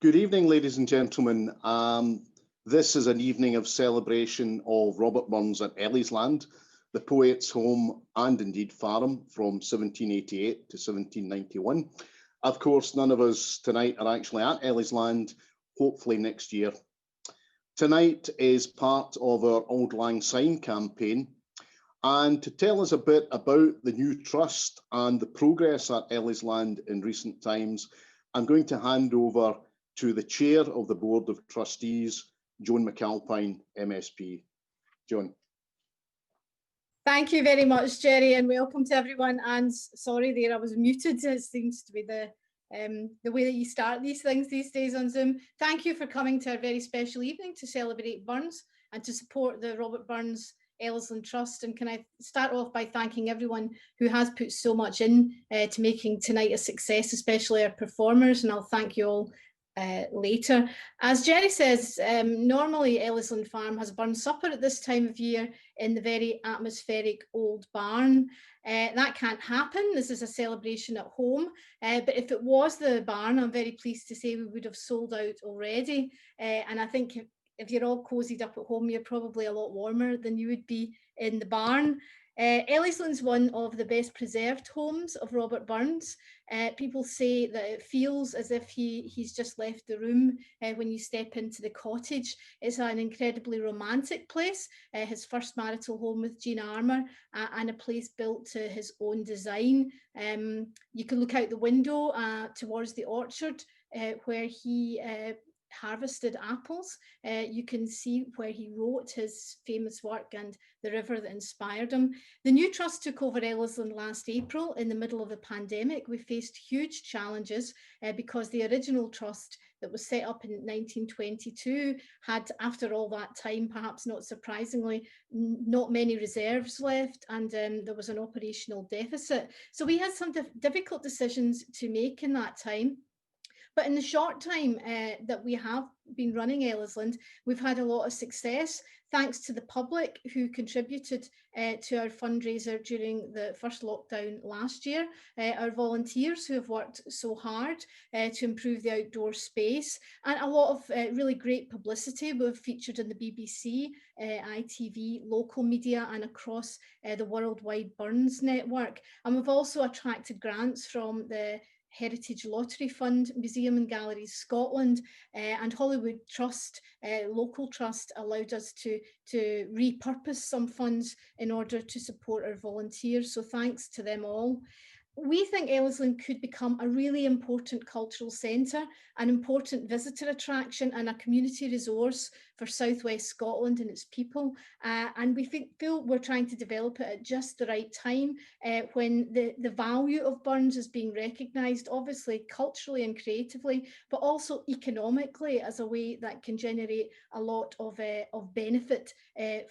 Good evening, ladies and gentlemen. This is an evening of celebration of Robert Burns at Ellisland, the poet's home and indeed farm from 1788 to 1791. Of course, none of us tonight are actually at Ellisland, hopefully next year. Tonight is part of our Auld Lang Syne campaign. And to tell us a bit about the new trust and the progress at Ellisland in recent times, I'm going to hand over to the chair of the Board of Trustees, Joan McAlpine, MSP. Joan. Thank you very much, Jerry, and welcome to everyone. And sorry there, I was muted. It seems to be the way that you start these things these days on Zoom. Thank you for coming to our very special evening to celebrate Burns and to support the Robert Burns Ellisland Trust. And can I start off by thanking everyone who has put so much in to making tonight a success, especially our performers, and I'll thank you all later. As Jerry says, normally Ellisland Farm has Burns supper at this time of year in the very atmospheric old barn. That can't happen. This is a celebration at home, but if it was the barn, I'm very pleased to say we would have sold out already. And I think if you're all cozied up at home, you're probably a lot warmer than you would be in the barn. Ellisland's one of the best preserved homes of Robert Burns. People say that it feels as if he's just left the room when you step into the cottage. It's an incredibly romantic place, his first marital home with Jean Armour, and a place built to his own design. You can look out the window towards the orchard where he harvested apples. You can see where he wrote his famous work and the river that inspired him. The new trust took over Ellisland last April in the middle of the pandemic. We faced huge challenges because the original trust that was set up in 1922 had, after all that time, perhaps not surprisingly, not many reserves left, and there was an operational deficit. So we had some difficult decisions to make in that time. But in the short time that we have been running Ellisland, we've had a lot of success thanks to the public who contributed to our fundraiser during the first lockdown last year, our volunteers who have worked so hard to improve the outdoor space, and a lot of really great publicity. We've featured in the BBC, ITV, local media, and across the worldwide Burns network. And we've also attracted grants from the Heritage Lottery Fund, Museum and Galleries Scotland, and Hollywood Trust, local trust, allowed us to repurpose some funds in order to support our volunteers. So thanks to them all. We think Ellisland could become a really important cultural centre, an important visitor attraction and a community resource for South West Scotland and its people. And we feel we're trying to develop it at just the right time when the value of Burns is being recognised, obviously culturally and creatively, but also economically as a way that can generate a lot of benefit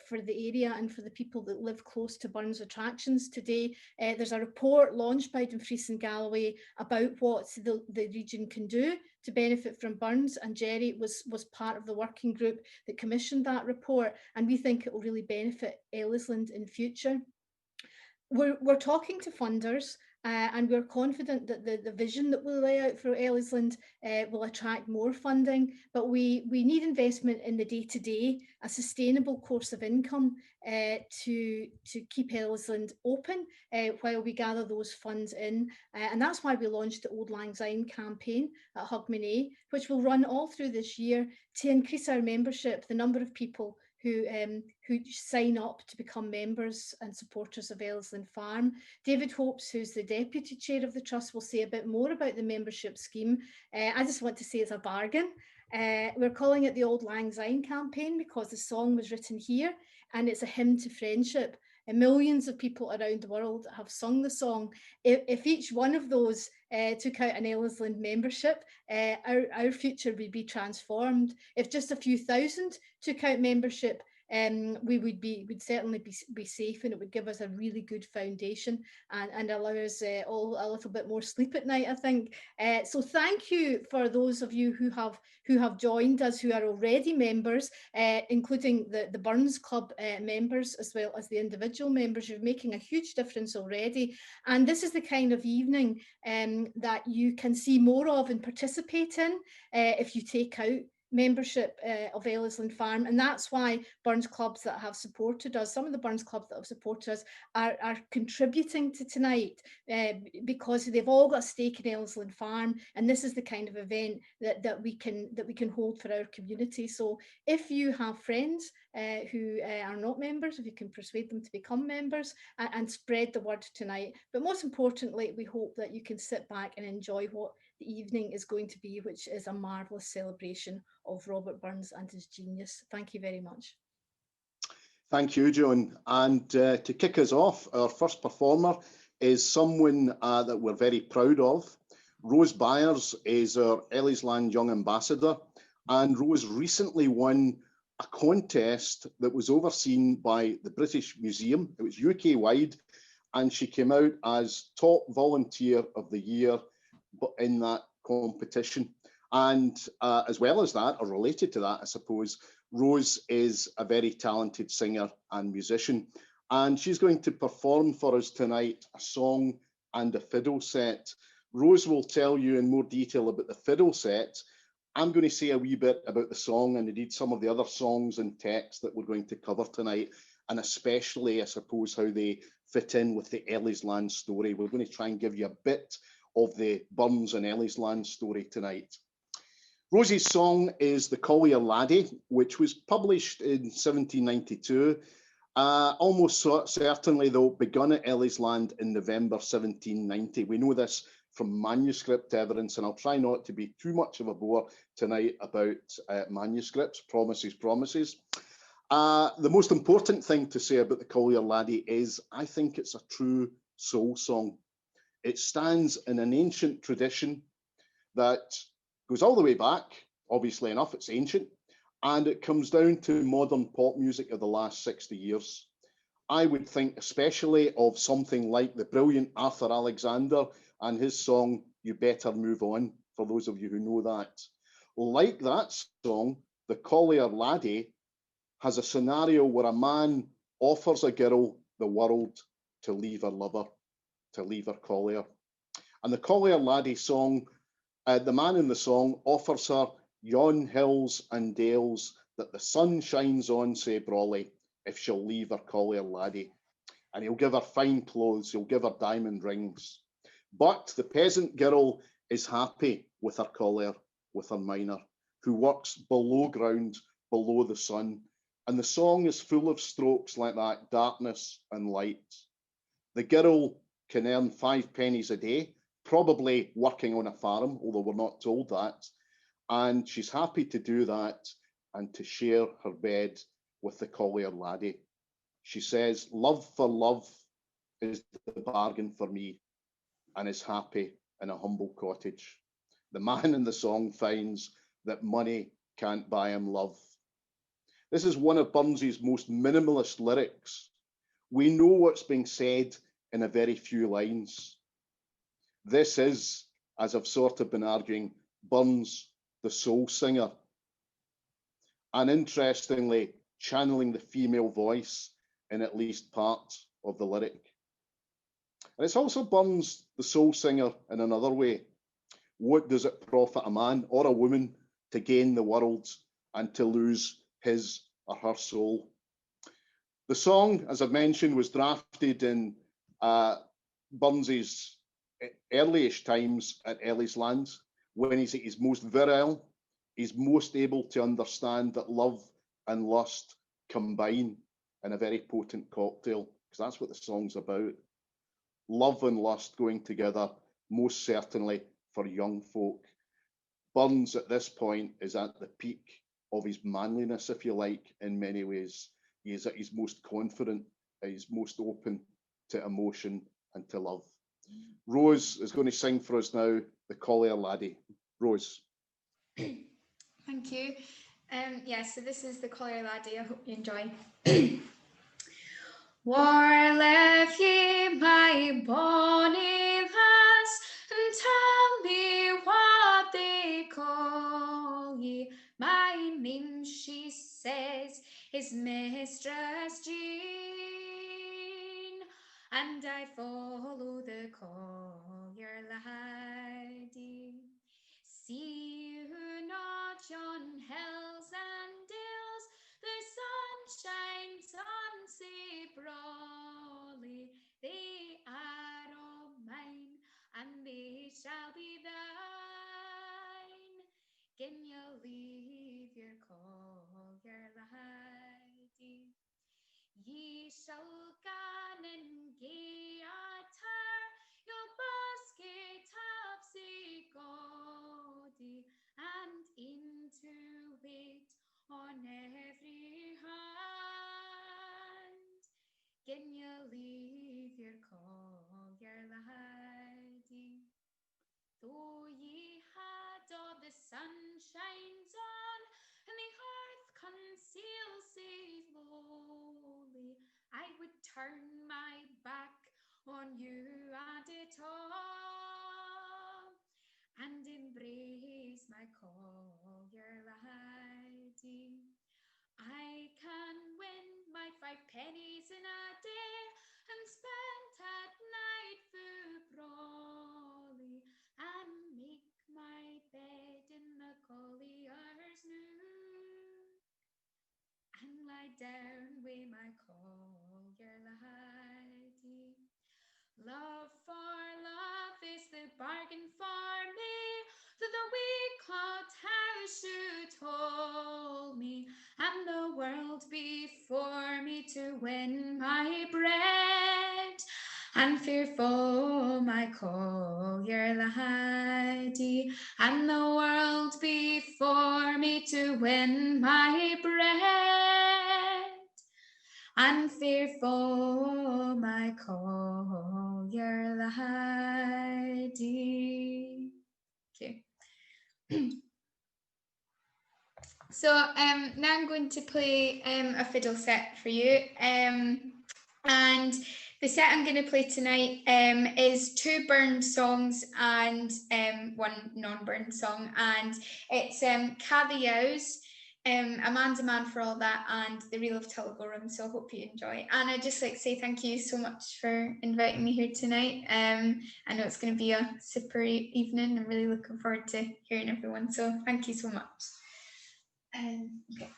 for the area and for the people that live close to Burns attractions today. There's a report launched by Dumfries and Galloway about what the region can do to benefit from Burns, and Jerry was part of the working group that commissioned that report, and we think it will really benefit Ellisland in future. We're talking to funders, and we're confident that the vision that we'll lay out for Ellisland will attract more funding, but we need investment in the day-to-day, a sustainable course of income to keep Ellisland open while we gather those funds in. And that's why we launched the Auld Lang Syne campaign at Hogmanay, which will run all through this year to increase our membership, the number of people who sign up to become members and supporters of Ellisland Farm. David Hopes, who's the deputy chair of the trust, will say a bit more about the membership scheme. I just want to say it's a bargain. We're calling it the Auld Lang Syne campaign because the song was written here and it's a hymn to friendship. And millions of people around the world have sung the song. If each one of those took out an Ellisland membership, our future would be transformed. If just a few thousand took out membership, we'd certainly be safe, and it would give us a really good foundation and allow us all a little bit more sleep at night, I think. So thank you for those of you who have joined us, who are already members, including the Burns Club members as well as the individual members. You're making a huge difference already, and this is the kind of evening that you can see more of and participate in if you take out membership of Ellisland Farm. And that's why Burns clubs that have supported us, some of the Burns clubs that have supported us are contributing to tonight because they've all got a stake in Ellisland Farm, and this is the kind of event that we can hold for our community. So if you have friends who are not members, if you can persuade them to become members and spread the word tonight. But most importantly, we hope that you can sit back and enjoy what the evening is going to be, which is a marvellous celebration of Robert Burns and his genius. Thank you very much. Thank you, Joan. And to kick us off, our first performer is someone that we're very proud of. Rose Byers is our Ellisland Young Ambassador, and Rose recently won a contest that was overseen by the British Museum. It was UK-wide, and she came out as top volunteer of the year in that competition. And as well as that, or related to that, I suppose, Rose is a very talented singer and musician. And she's going to perform for us tonight a song and a fiddle set. Rose will tell you in more detail about the fiddle set. I'm going to say a wee bit about the song and indeed some of the other songs and texts that we're going to cover tonight, and especially, I suppose, how they fit in with the Ellisland story. We're going to try and give you a bit of the Burns and Ellisland story tonight. Rosie's song is The Collier Laddie, which was published in 1792. Almost certainly, though, begun at Ellisland in November 1790. We know this from manuscript evidence, and I'll try not to be too much of a bore tonight about manuscripts, promises. The most important thing to say about The Collier Laddie is I think it's a true soul song. It stands in an ancient tradition that goes all the way back, obviously enough, it's ancient, and it comes down to modern pop music of the last 60 years. I would think especially of something like the brilliant Arthur Alexander and his song, You Better Move On, for those of you who know that. Like that song, The Collier Laddie has a scenario where a man offers a girl the world to leave her lover, to leave her collier. And the Collier Laddie song, the man in the song offers her yon hills and dales that the sun shines on, say Brawley, if she'll leave her collier laddie. And he'll give her fine clothes, he'll give her diamond rings. But the peasant girl is happy with her collier, with her miner, who works below ground, below the sun. And the song is full of strokes like that, darkness and light. The girl can earn 5 pennies a day, probably working on a farm, although we're not told that. And she's happy to do that and to share her bed with the collier laddie. She says, love for love is the bargain for me, and is happy in a humble cottage. The man in the song finds that money can't buy him love. This is one of Burns's most minimalist lyrics. We know what's being said in a very few lines. This is, as I've sort of been arguing, Burns, the soul singer. And interestingly, channeling the female voice in at least part of the lyric. And it's also Burns, the soul singer, in another way. What does it profit a man or a woman to gain the world and to lose his or her soul? The song, as I've mentioned, was drafted in Burns's earliest times at Ellisland, when he's at his most virile, he's most able to understand that love and lust combine in a very potent cocktail, because that's what the song's about. Love and lust going together, most certainly for young folk. Burns at this point is at the peak of his manliness, if you like, in many ways. He is at his most confident, he's most open to emotion and to love. Rose is going to sing for us now, The Collier Laddie. Rose. Thank you. Yeah, so this is the Collier Laddie. I hope you enjoy. War live ye, my bonny lass, and tell me what they call ye. My name, she says, is Mistress Jean, and I follow the Collier Laddie. See you not yon hills and dales, the sun shines on sae brawly. They are all mine, and they shall be thine. Gin you leave your Collier Laddie, ye shall gan and gae at her, your basket of sae gaudy, and into wait on every hand. Gin you leave your Collier Laddie, though ye had all the sunshines on, and the earth conceals sae lowly, I would turn my back on you and it all, and embrace my Collier Laddie. I can win my 5 pennies in a day, and spend at night fu' brawly, and make my bed in the collier's nook, and lie down wi' my Collier Laddie. Love for love is the bargain for me, that the wee clod house should hold me, and the world before me to win my bread, and fearful my Collier Laddie, and the world before me to win my bread, and fearful my Collier Laddie. Okay. So now I'm going to play a fiddle set for you. And the set I'm going to play tonight is 2 burned songs and 1 non-burned song. And it's Cathy Owls, A Man's a Man for All That, and The Reel of Tulligorum. So I hope you enjoy. And I'd just like to say thank you so much for inviting me here tonight. I know it's going to be a super evening. I'm really looking forward to hearing everyone. So thank you so much. Okay.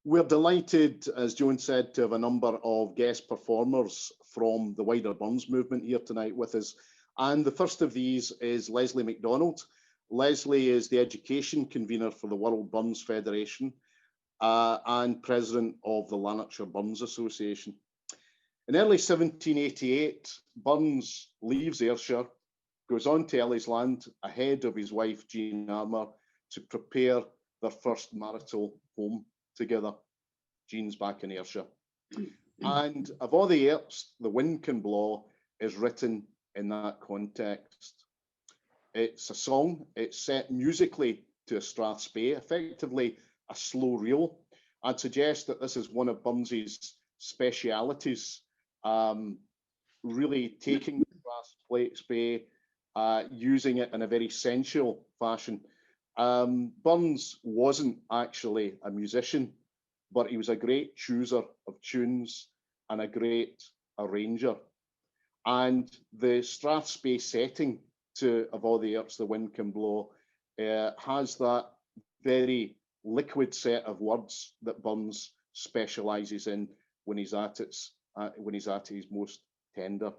We're delighted, as Joan said, to have a number of guest performers from the wider Burns movement here tonight with us. And the first of these is Leslie MacDonald. Leslie is the education convener for the World Burns Federation and president of the Lanarkshire Burns Association. In early 1788, Burns leaves Ayrshire, goes on to Ellisland ahead of his wife Jean Armour to prepare their first marital home together. Jean's back in Ayrshire. And of all the Earps, The Wind Can Blow is written in that context. It's a song, it's set musically to a strathspey, effectively a slow reel. I'd suggest that this is one of Burns's specialities, really taking the strathspey, using it in a very sensual fashion. Burns wasn't actually a musician, but he was a great chooser of tunes and a great arranger. And the strathspey setting to Of All the Earps, The Wind Can Blow has that very liquid set of words that Burns specialises in when he's at his most tender.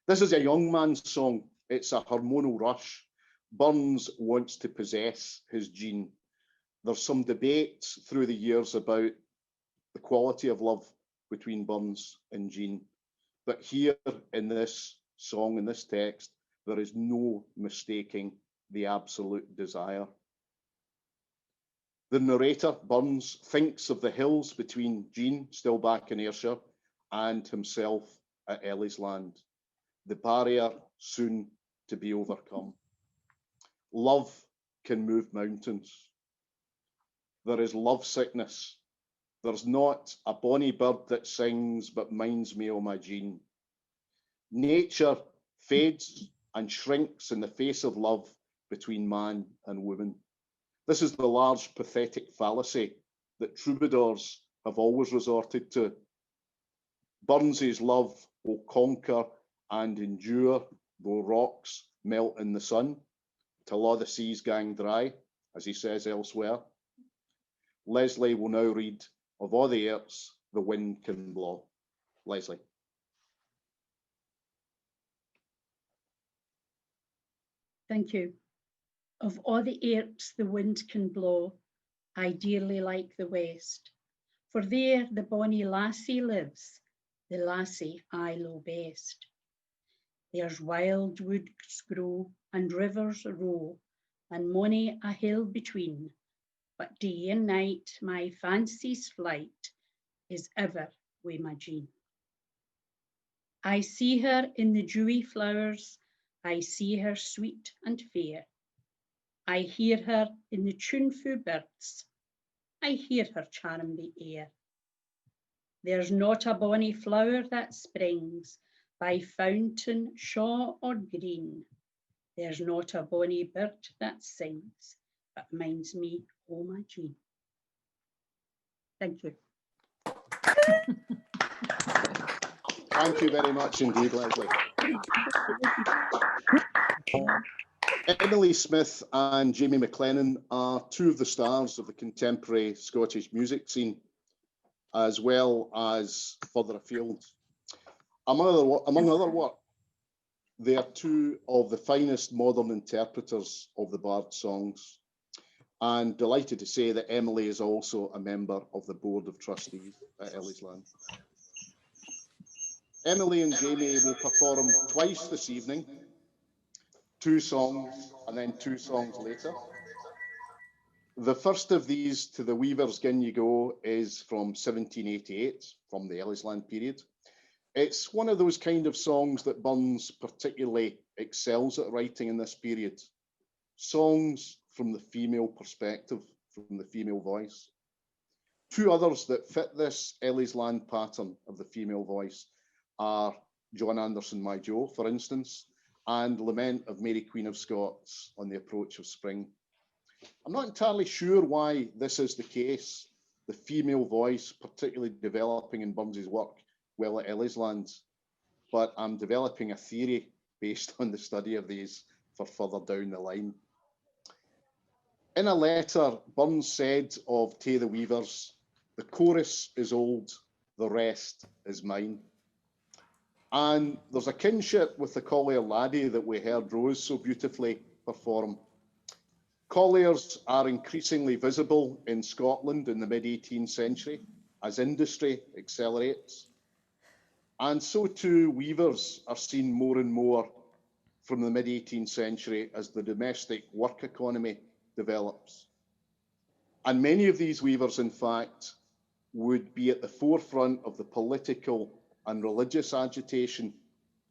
This is a young man's song. It's a hormonal rush. Burns wants to possess his Jean. There's some debate through the years about the quality of love between Burns and Jean. But here in this song, in this text, there is no mistaking the absolute desire. The narrator, Burns, thinks of the hills between Jean, still back in Ayrshire, and himself at Ellisland. The barrier soon to be overcome. Love can move mountains. There is love sickness. There's not a bonny bird that sings but minds me o' my Jean. Nature fades and shrinks in the face of love between man and woman. This is the large pathetic fallacy that troubadours have always resorted to. Burns's love will conquer and endure, though rocks melt in the sun, till all the seas gang dry, as he says elsewhere. Leslie will now read Of All the Earps, The Wind Can Blow. Leslie. Thank you. Of all the Earps the wind can blow, I dearly like the west, for there the bonny lassie lives, the lassie I lo'e best. There's wild woods grow and rivers row, and mony a hill between, but day and night my fancy's flight is ever wi' my Jean. I see her in the dewy flowers, I see her sweet and fair. I hear her in the tuneful birds, I hear her charm the air. There's not a bonny flower that springs by fountain, shaw or green. There's not a bonny bird that sings, but minds me o' my Jean. Thank you. Thank you very much indeed, Leslie. Emily Smith and Jamie McLennan are two of the stars of the contemporary Scottish music scene, as well as further afield. Among other work, they are two of the finest modern interpreters of the Bard songs, and delighted to say that Emily is also a member of the Board of Trustees at Ellisland. Emily and Jamie will perform twice this evening, 2 songs and then 2 songs later. The first of these, To the Weaver's Gin You Go, is from 1788, from the Ellisland period. It's one of those kind of songs that Burns particularly excels at writing in this period. Songs from the female perspective, from the female voice. 2 others that fit this Ellisland pattern of the female voice are John Anderson, My Jo, for instance, and Lament of Mary Queen of Scots on the approach of spring. I'm not entirely sure why this is the case, the female voice particularly developing in Burns's work while at Ellisland, but I'm developing a theory based on the study of these for further down the line. In a letter, Burns said of Tay the Weavers, The chorus is old, the rest is mine. And there's a kinship with the collier laddie that we heard Rose so beautifully perform. Colliers are increasingly visible in Scotland in the mid-18th century as industry accelerates. And so too, weavers are seen more and more from the mid-18th century as the domestic work economy develops. And many of these weavers, in fact, would be at the forefront of the political and religious agitation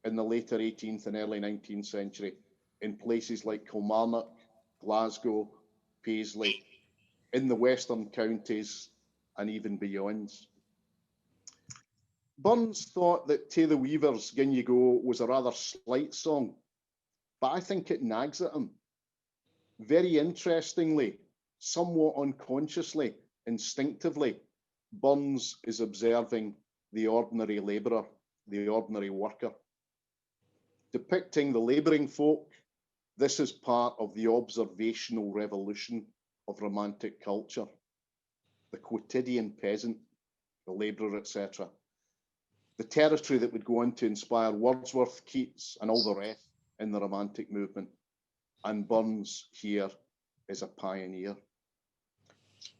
in the later 18th and early 19th century in places like Kilmarnock, Glasgow, Paisley, in the western counties, and even beyond. Burns thought that "To the Weavers, Gin Ye Go" was a rather slight song, but I think it nags at him. Very interestingly, somewhat unconsciously, instinctively, Burns is observing the ordinary labourer, the ordinary worker. Depicting the labouring folk, this is part of the observational revolution of Romantic culture. The quotidian peasant, the labourer, etc. The territory that would go on to inspire Wordsworth, Keats, and all the rest in the Romantic movement. And Burns here is a pioneer.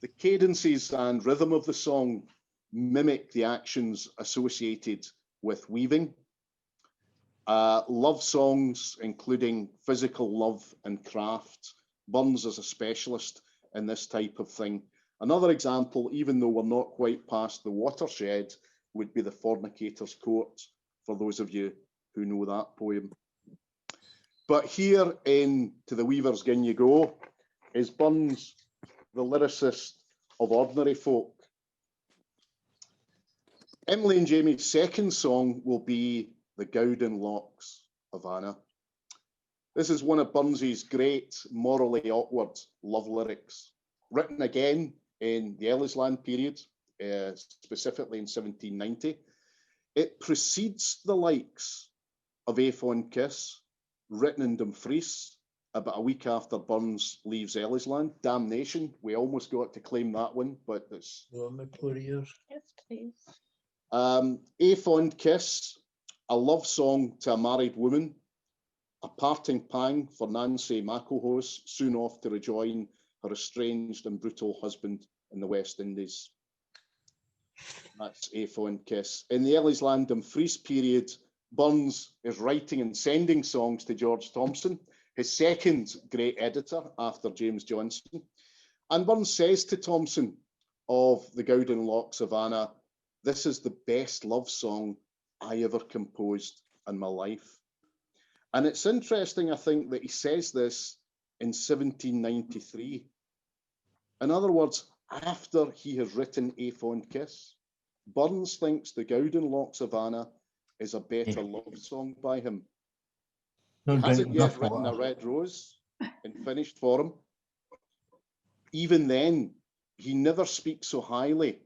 The cadences and rhythm of the song mimic the actions associated with weaving. Love songs, including physical love and craft. Burns is a specialist in this type of thing. Another example, even though we're not quite past the watershed, would be The Fornicator's Court, for those of you who know that poem. But here in To the Weavers, Gin Ye Go is Burns, the lyricist of ordinary folk. Emily and Jamie's second song will be The Gowden Locks of Anna. This is one of Burns's great morally awkward love lyrics, written again in the Ellisland period, specifically in 1790. It precedes the likes of A Fond Kiss, written in Dumfries about a week after Burns leaves Ellisland. Damnation, we almost got to claim that one, but it's... Yes, please. A Fond Kiss, a love song to a married woman, a parting pang for Nancy McElhose, soon off to rejoin her estranged and brutal husband in the West Indies. That's A Fond Kiss. In the Ellisland Dumfries period, Burns is writing and sending songs to George Thomson, his second great editor after James Johnson. And Burns says to Thomson of The Gowden Locks of Anna, "This is the best love song I ever composed in my life." And it's interesting, I think, that he says this in 1793. In other words, after he has written A Fond Kiss, Burns thinks The Gowden Locks of Anna is a better love song by him. He hasn't yet written A Red Rose in finished form. Even then, he never speaks so highly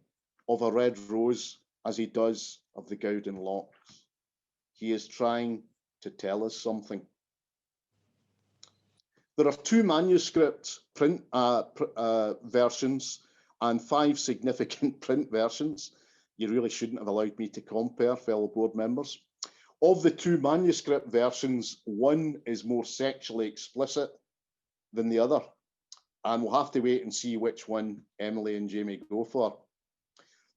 of A Red Rose as he does of The Gowden Locks. He is trying to tell us something. There are 2 manuscript print versions and 5 significant print versions. You really shouldn't have allowed me to compare, fellow board members. Of the 2 manuscript versions, one is more sexually explicit than the other, and we'll have to wait and see which one Emily and Jamie go for.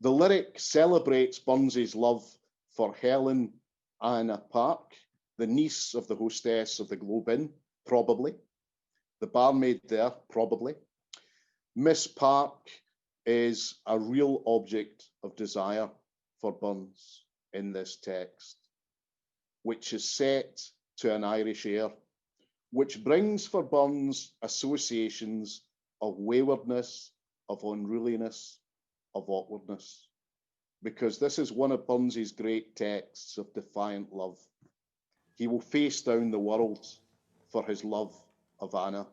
The lyric celebrates Burns's love for Helen Anna Park, the niece of the hostess of the Globe Inn, probably. The barmaid there, probably. Miss Park is a real object of desire for Burns in this text, which is set to an Irish air, which brings for Burns associations of waywardness, of unruliness, of awkwardness, because this is one of Burns's great texts of defiant love. He will face down the world for his love of Anna.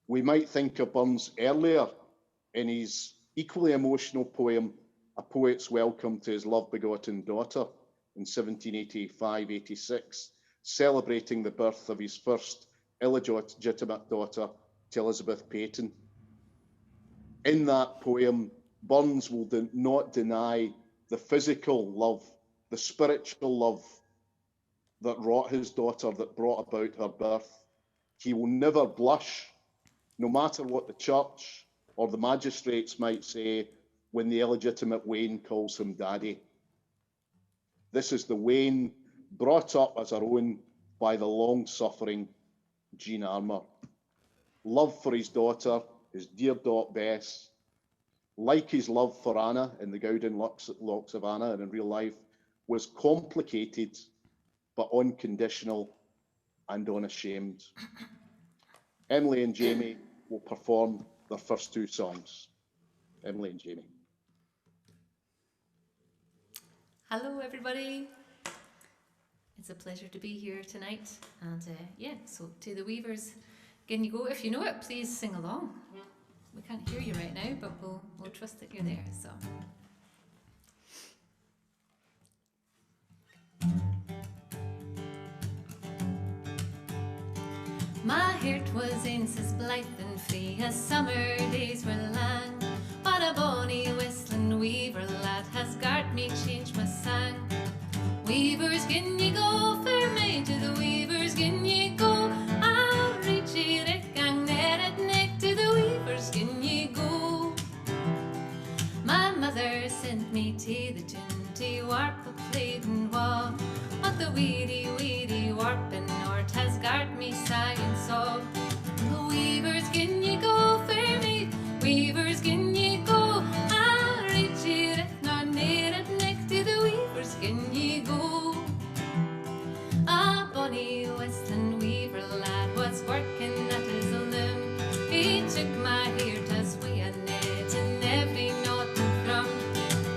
We might think of Burns earlier in his equally emotional poem, A Poet's Welcome to His Love-Begotten Daughter, in 1785-86, celebrating the birth of his first illegitimate daughter, to Elizabeth Peyton. In that poem, Burns will not deny the physical love, the spiritual love that wrought his daughter, that brought about her birth. He will never blush, no matter what the church or the magistrates might say, when the illegitimate Wayne calls him daddy. This is the Wayne brought up as our own by the long-suffering Jean Armour. Love for his daughter, his dear Dot Bess, like his love for Anna in the Gowden Locks of Anna and in real life, was complicated but unconditional and unashamed. Emily and Jamie will perform their first two songs. Emily and Jamie. Hello everybody. It's a pleasure to be here tonight, and yeah, so to the Weavers, can you go? If you know it, please sing along. We can't hear you right now, but we'll trust that you're there. So. My heart was in sae blithe and free as summer days were lang, but a bonny whistling weaver lad has gart me change my sang. Weavers, can ye go for me? To the weavers, can ye go? I'll reach ye gang net at neck. To the weavers, can ye go? My mother sent me to the genty warp of Claydon Wall, but the weedy, weedy warping north has gart me sighing so. The weavers, can ye go for me? Weavers, can ye go? I'll reach ye net at neck. To the weavers, can ye go? A bonny western weaver lad was working at his loom. He took my heart as we a net in every knot and thrum.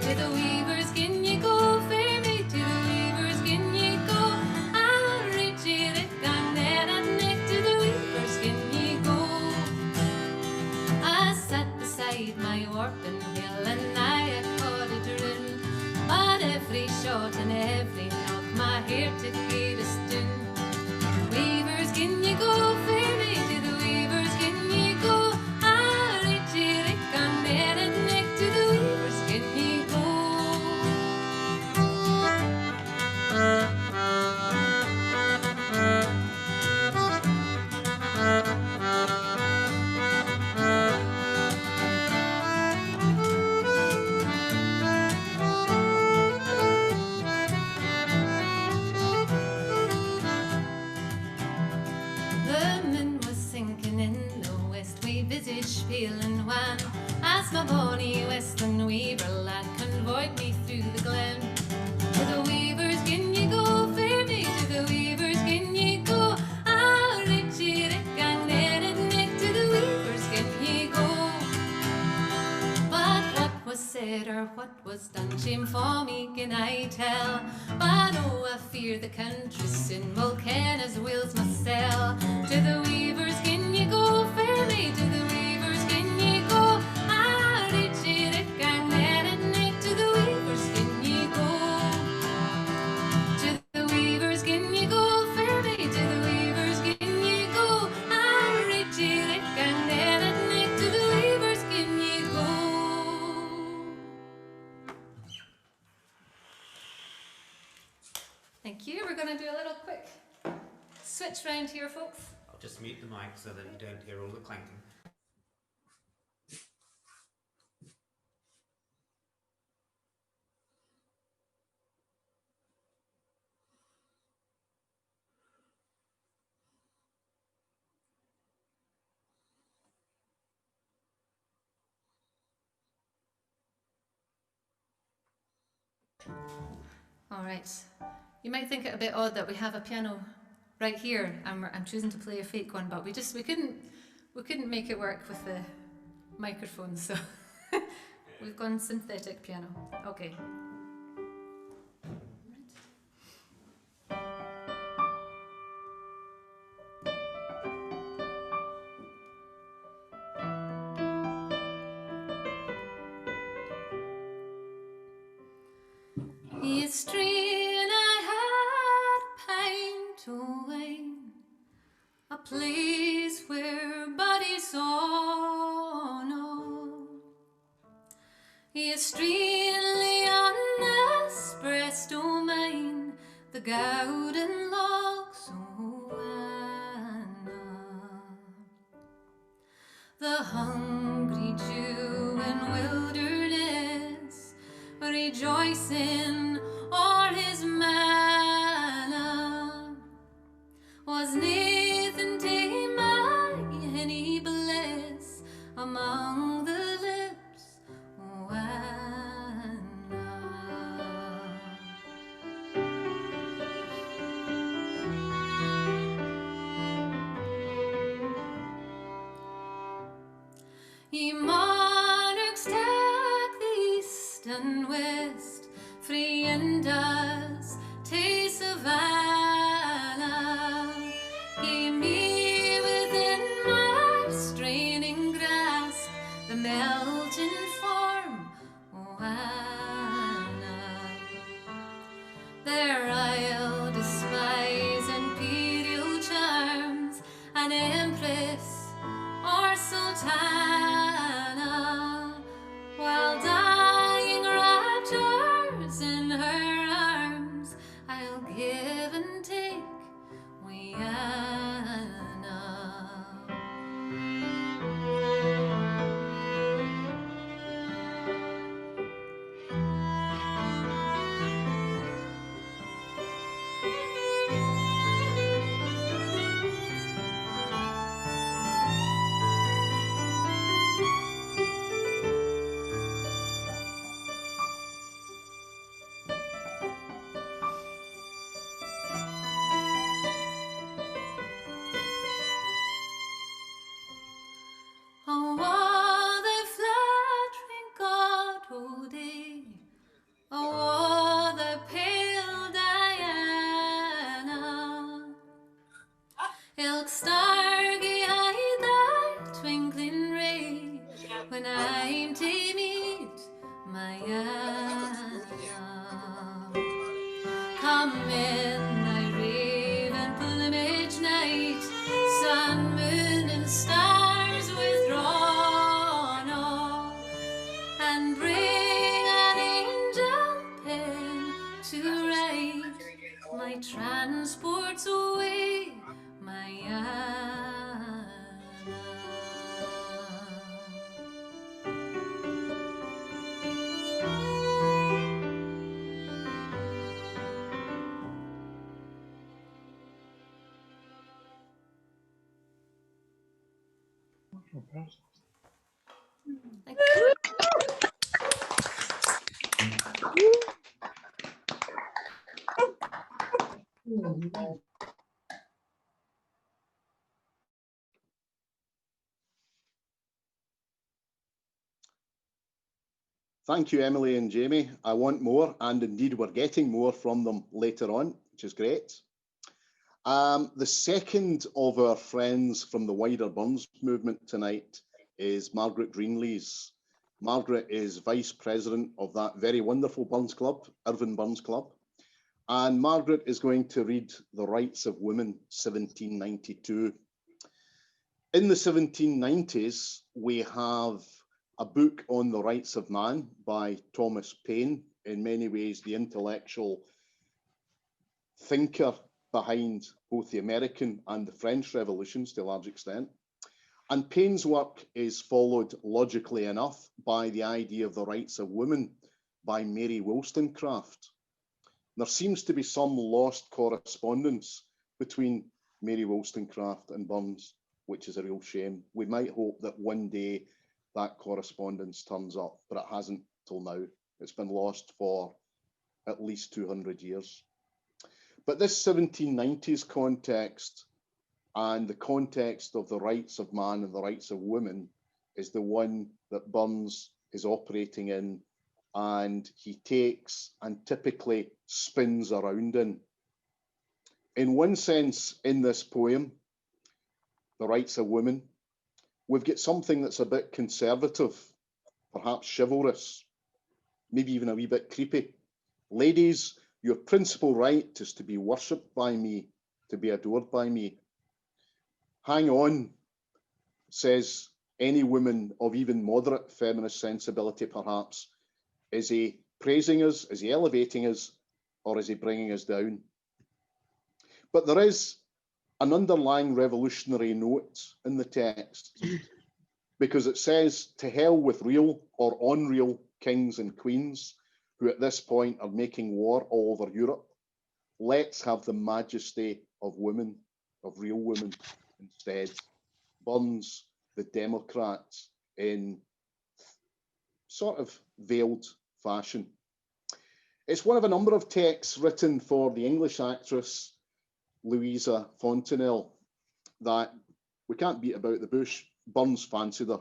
To the weavers, can ye go for me? To the weavers, can ye go? I'll reach ye gang net and neck. To the weavers, can ye go? I sat beside my warping wheel and I caught a drin, but every shot and every knock my heart to get a stun. Weavers, can ye go for me? To the weavers, can ye go? I'll reach ye gang net and neck. To the weavers, can ye go? The moon was sinking in the west, we visage pale and wan, as my bonny western weaver lad convoyed me through the glen. To the weavers, can ye go for me? To the weavers, can ye go? I'll reach ye gang net and neck. To the weavers, can ye go? But what was said or what was done, shame for me can I tell, but oh, I fear the country soon will ken as wills must sell. To the weavers, can ye go for me? To the weavers, can ye go? I'll reach ye gang net and neck. To the weavers, can ye go? To the weavers, can ye go for me? To the weavers, can ye go? I'll reach ye gang net and neck. To the weavers, can ye go? Thank you. We're going to do a little quick switch round here, folks. I'll just mute the mic so that you don't hear all the clanking. All right. You might think it a bit odd that we have a piano right here, and I'm choosing to play a fake one, but we couldn't make it work with the microphone, so we've gone synthetic piano. Okay. Yesterday I had pine away, a place where bodies all know. streamly on this breast o' mine, the golden locks o' Anna. The hungry Jew in wilderness, rejoicing o'er his manna, was Nathan to my any bliss among the lips o' Anna. Ye monarchs take the east and west, free and us to Savannah. Ye me within my straining grasp, the melting form o' Anna. Their I'll despise imperial charms, an empress or sultana, while dying raptures in her arms, I'll give and take we Anna. Oh, what the flattering God will do, oh, what the pale Diana, ilk stargy eye thy twinkling ray, when I'm to meet my Anna. Come in thy raven plumage night, sun, moon, and stars withdrawn all, and bring an angel pen to write my transports away, my Anna. Thank you, Emily and Jamie. I want more, and indeed we're getting more from them later on, which is great. The second of our friends from the wider Burns movement tonight is Margaret Greenlees. Margaret is Vice President of that very wonderful Burns Club, Irvine Burns Club. And Margaret is going to read The Rights of Women, 1792. In the 1790s, we have a book on the rights of man by Thomas Paine, in many ways the intellectual thinker behind both the American and the French revolutions to a large extent. And Paine's work is followed logically enough by the idea of the rights of women by Mary Wollstonecraft. There seems to be some lost correspondence between Mary Wollstonecraft and Burns, which is a real shame. We might hope that one day that correspondence turns up, but it hasn't till now. It's been lost for at least 200 years. But this 1790s context and the context of the rights of man and the rights of women is the one that Burns is operating in, and he takes and typically spins around in. In one sense, in this poem, The Rights of Women, we've got something that's a bit conservative, perhaps chivalrous, maybe even a wee bit creepy. Ladies, your principal right is to be worshipped by me, to be adored by me. Hang on, says any woman of even moderate feminist sensibility, perhaps. Is he praising us? Is he elevating us? Or is he bringing us down? But there is an underlying revolutionary note in the text, because it says, to hell with real or unreal kings and queens who at this point are making war all over Europe. Let's have the majesty of women, of real women instead. Burns the Democrats in sort of veiled fashion. It's one of a number of texts written for the English actress Louisa Fontanelle that we can't beat about the bush. Burns fancied her.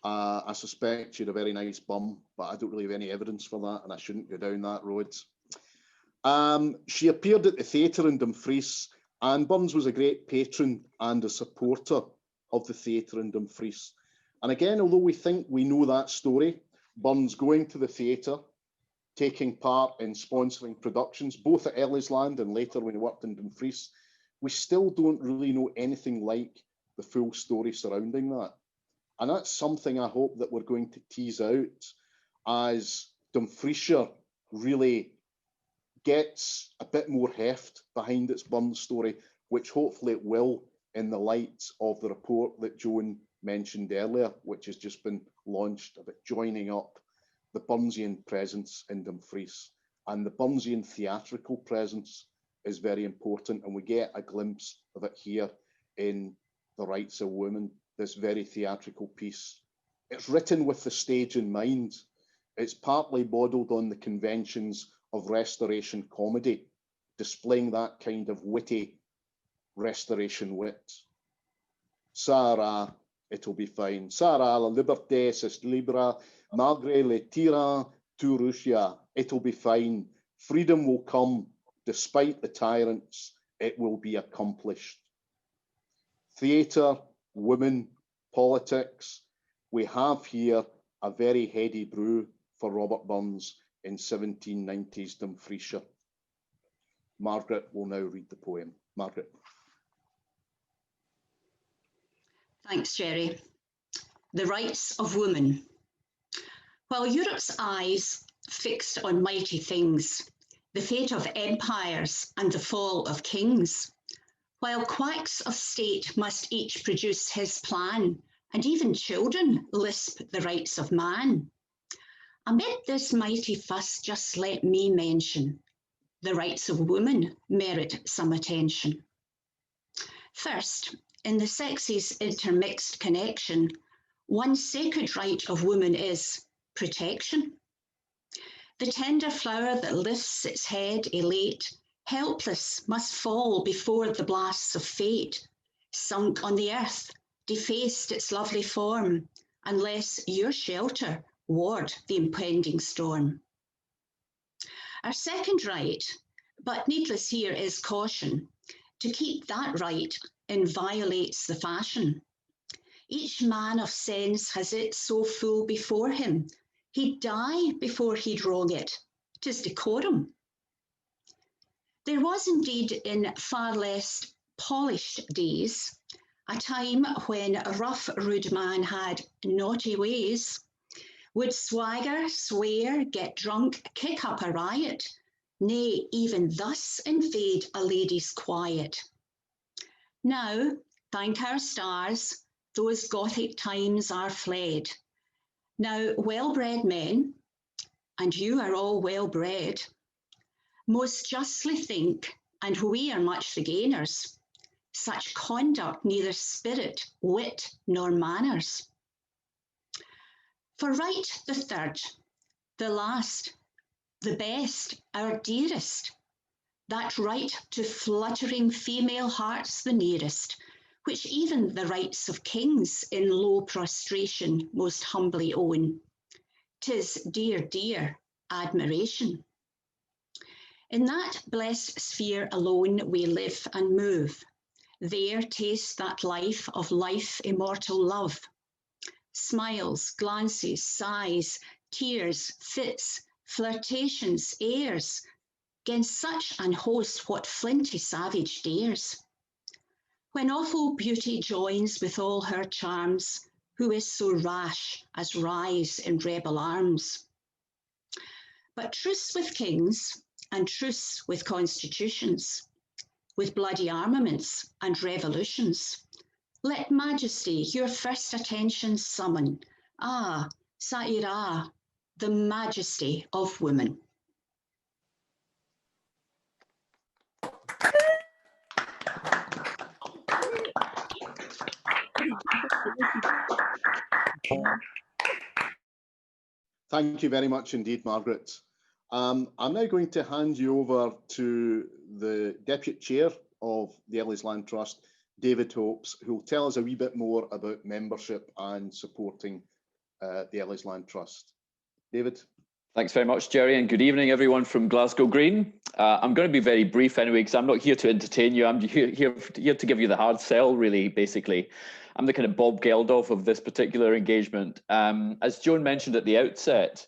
I suspect she had a very nice bum, but I don't really have any evidence for that, and I shouldn't go down that road. She appeared at the theatre in Dumfries, and Burns was a great patron and a supporter of the theatre in Dumfries. And again, although we think we know that story, Burns going to the theatre, taking part in sponsoring productions, both at Ellisland and later when he worked in Dumfries, we still don't really know anything like the full story surrounding that. And that's something I hope that we're going to tease out as Dumfriesshire really gets a bit more heft behind its Burns story, which hopefully it will in the light of the report that Joan mentioned earlier, which has just been launched about joining up the Burnsian presence in Dumfries. And the Burnsian theatrical presence is very important, and we get a glimpse of it here in The Rights of Women, this very theatrical piece. It's written with the stage in mind. It's partly modelled on the conventions of Restoration comedy, displaying that kind of witty Restoration wit. Sarah, it'll be fine. Sarah, la liberté c'est libera, malgré les tyrans to Russia. It'll be fine. Freedom will come, despite the tyrants, it will be accomplished. Theatre, women, politics. We have here a very heady brew for Robert Burns in 1790s Dumfriesshire. Margaret will now read the poem. Margaret. Thanks, Jerry. The Rights of Women. While Europe's eyes fixed on mighty things, the fate of empires and the fall of kings, while quacks of state must each produce his plan, and even children lisp the rights of man, amid this mighty fuss, just let me mention the rights of women merit some attention. First, in the sexes' intermixed connection, one sacred right of woman is protection. The tender flower that lifts its head elate, helpless, must fall before the blasts of fate, sunk on the earth, defaced its lovely form, unless your shelter ward the impending storm. Our second right, but needless here is caution, to keep that right inviolates the fashion. Each man of sense has it so full before him, he'd die before he'd wrong it. 'Tis decorum. There was indeed in far less polished days a time when a rough, rude man had naughty ways, would swagger, swear, get drunk, kick up a riot, nay, even thus invade a lady's quiet. Now, thank our stars, those Gothic times are fled. Now, well-bred men, and you are all well-bred, most justly think, and we are much the gainers, such conduct neither spirit, wit, nor manners. For right the third, the last, the best, our dearest, that right to fluttering female hearts the nearest, which even the rights of kings in low prostration most humbly own. 'Tis dear, dear admiration. In that blessed sphere alone we live and move, there taste that life of life immortal love. Smiles, glances, sighs, tears, fits, flirtations, airs, 'gainst such an host what flinty savage dares? When awful beauty joins with all her charms, who is so rash as rise in rebel arms? But truce with kings and truce with constitutions, with bloody armaments and revolutions. Let majesty your first attention summon. Ah, Sa'ira, the majesty of women. Thank you very much indeed, Margaret. I'm now going to hand you over to the Deputy Chair of the Ellisland Trust, David Hopes, who will tell us a wee bit more about membership and supporting the Ellisland Trust. David. Thanks very much, Jerry, and good evening, everyone from Glasgow Green. I'm going to be very brief anyway, because I'm not here to entertain you. I'm here to give you the hard sell, really, basically. I'm the kind of Bob Geldof of this particular engagement. As Joan mentioned at the outset,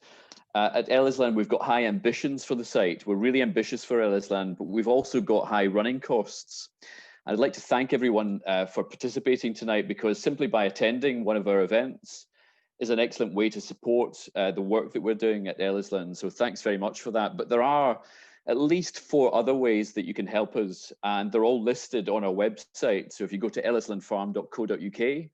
at Ellisland, we've got high ambitions for the site. We're really ambitious for Ellisland, but we've also got high running costs. I'd like to thank everyone for participating tonight, because simply by attending one of our events is an excellent way to support the work that we're doing at Ellisland. So thanks very much for that. But there are at least 4 other ways that you can help us, and they're all listed on our website. So if you go to ellislandfarm.co.uk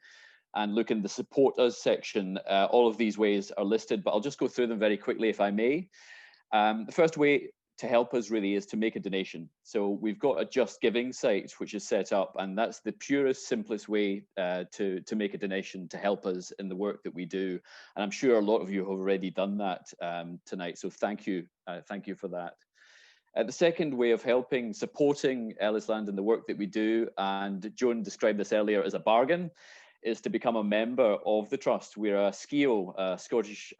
and look in the support us section, all of these ways are listed, but I'll just go through them very quickly if I may. The first way to help us really is to make a donation. So we've got a Just Giving site which is set up, and that's the purest, simplest way to make a donation to help us in the work that we do. And I'm sure a lot of you have already done that tonight, so thank you for that. The second way of helping, supporting Ellisland in the work that we do, and Joan described this earlier as a bargain, is to become a member of the Trust. We're a SCIO, a Scottish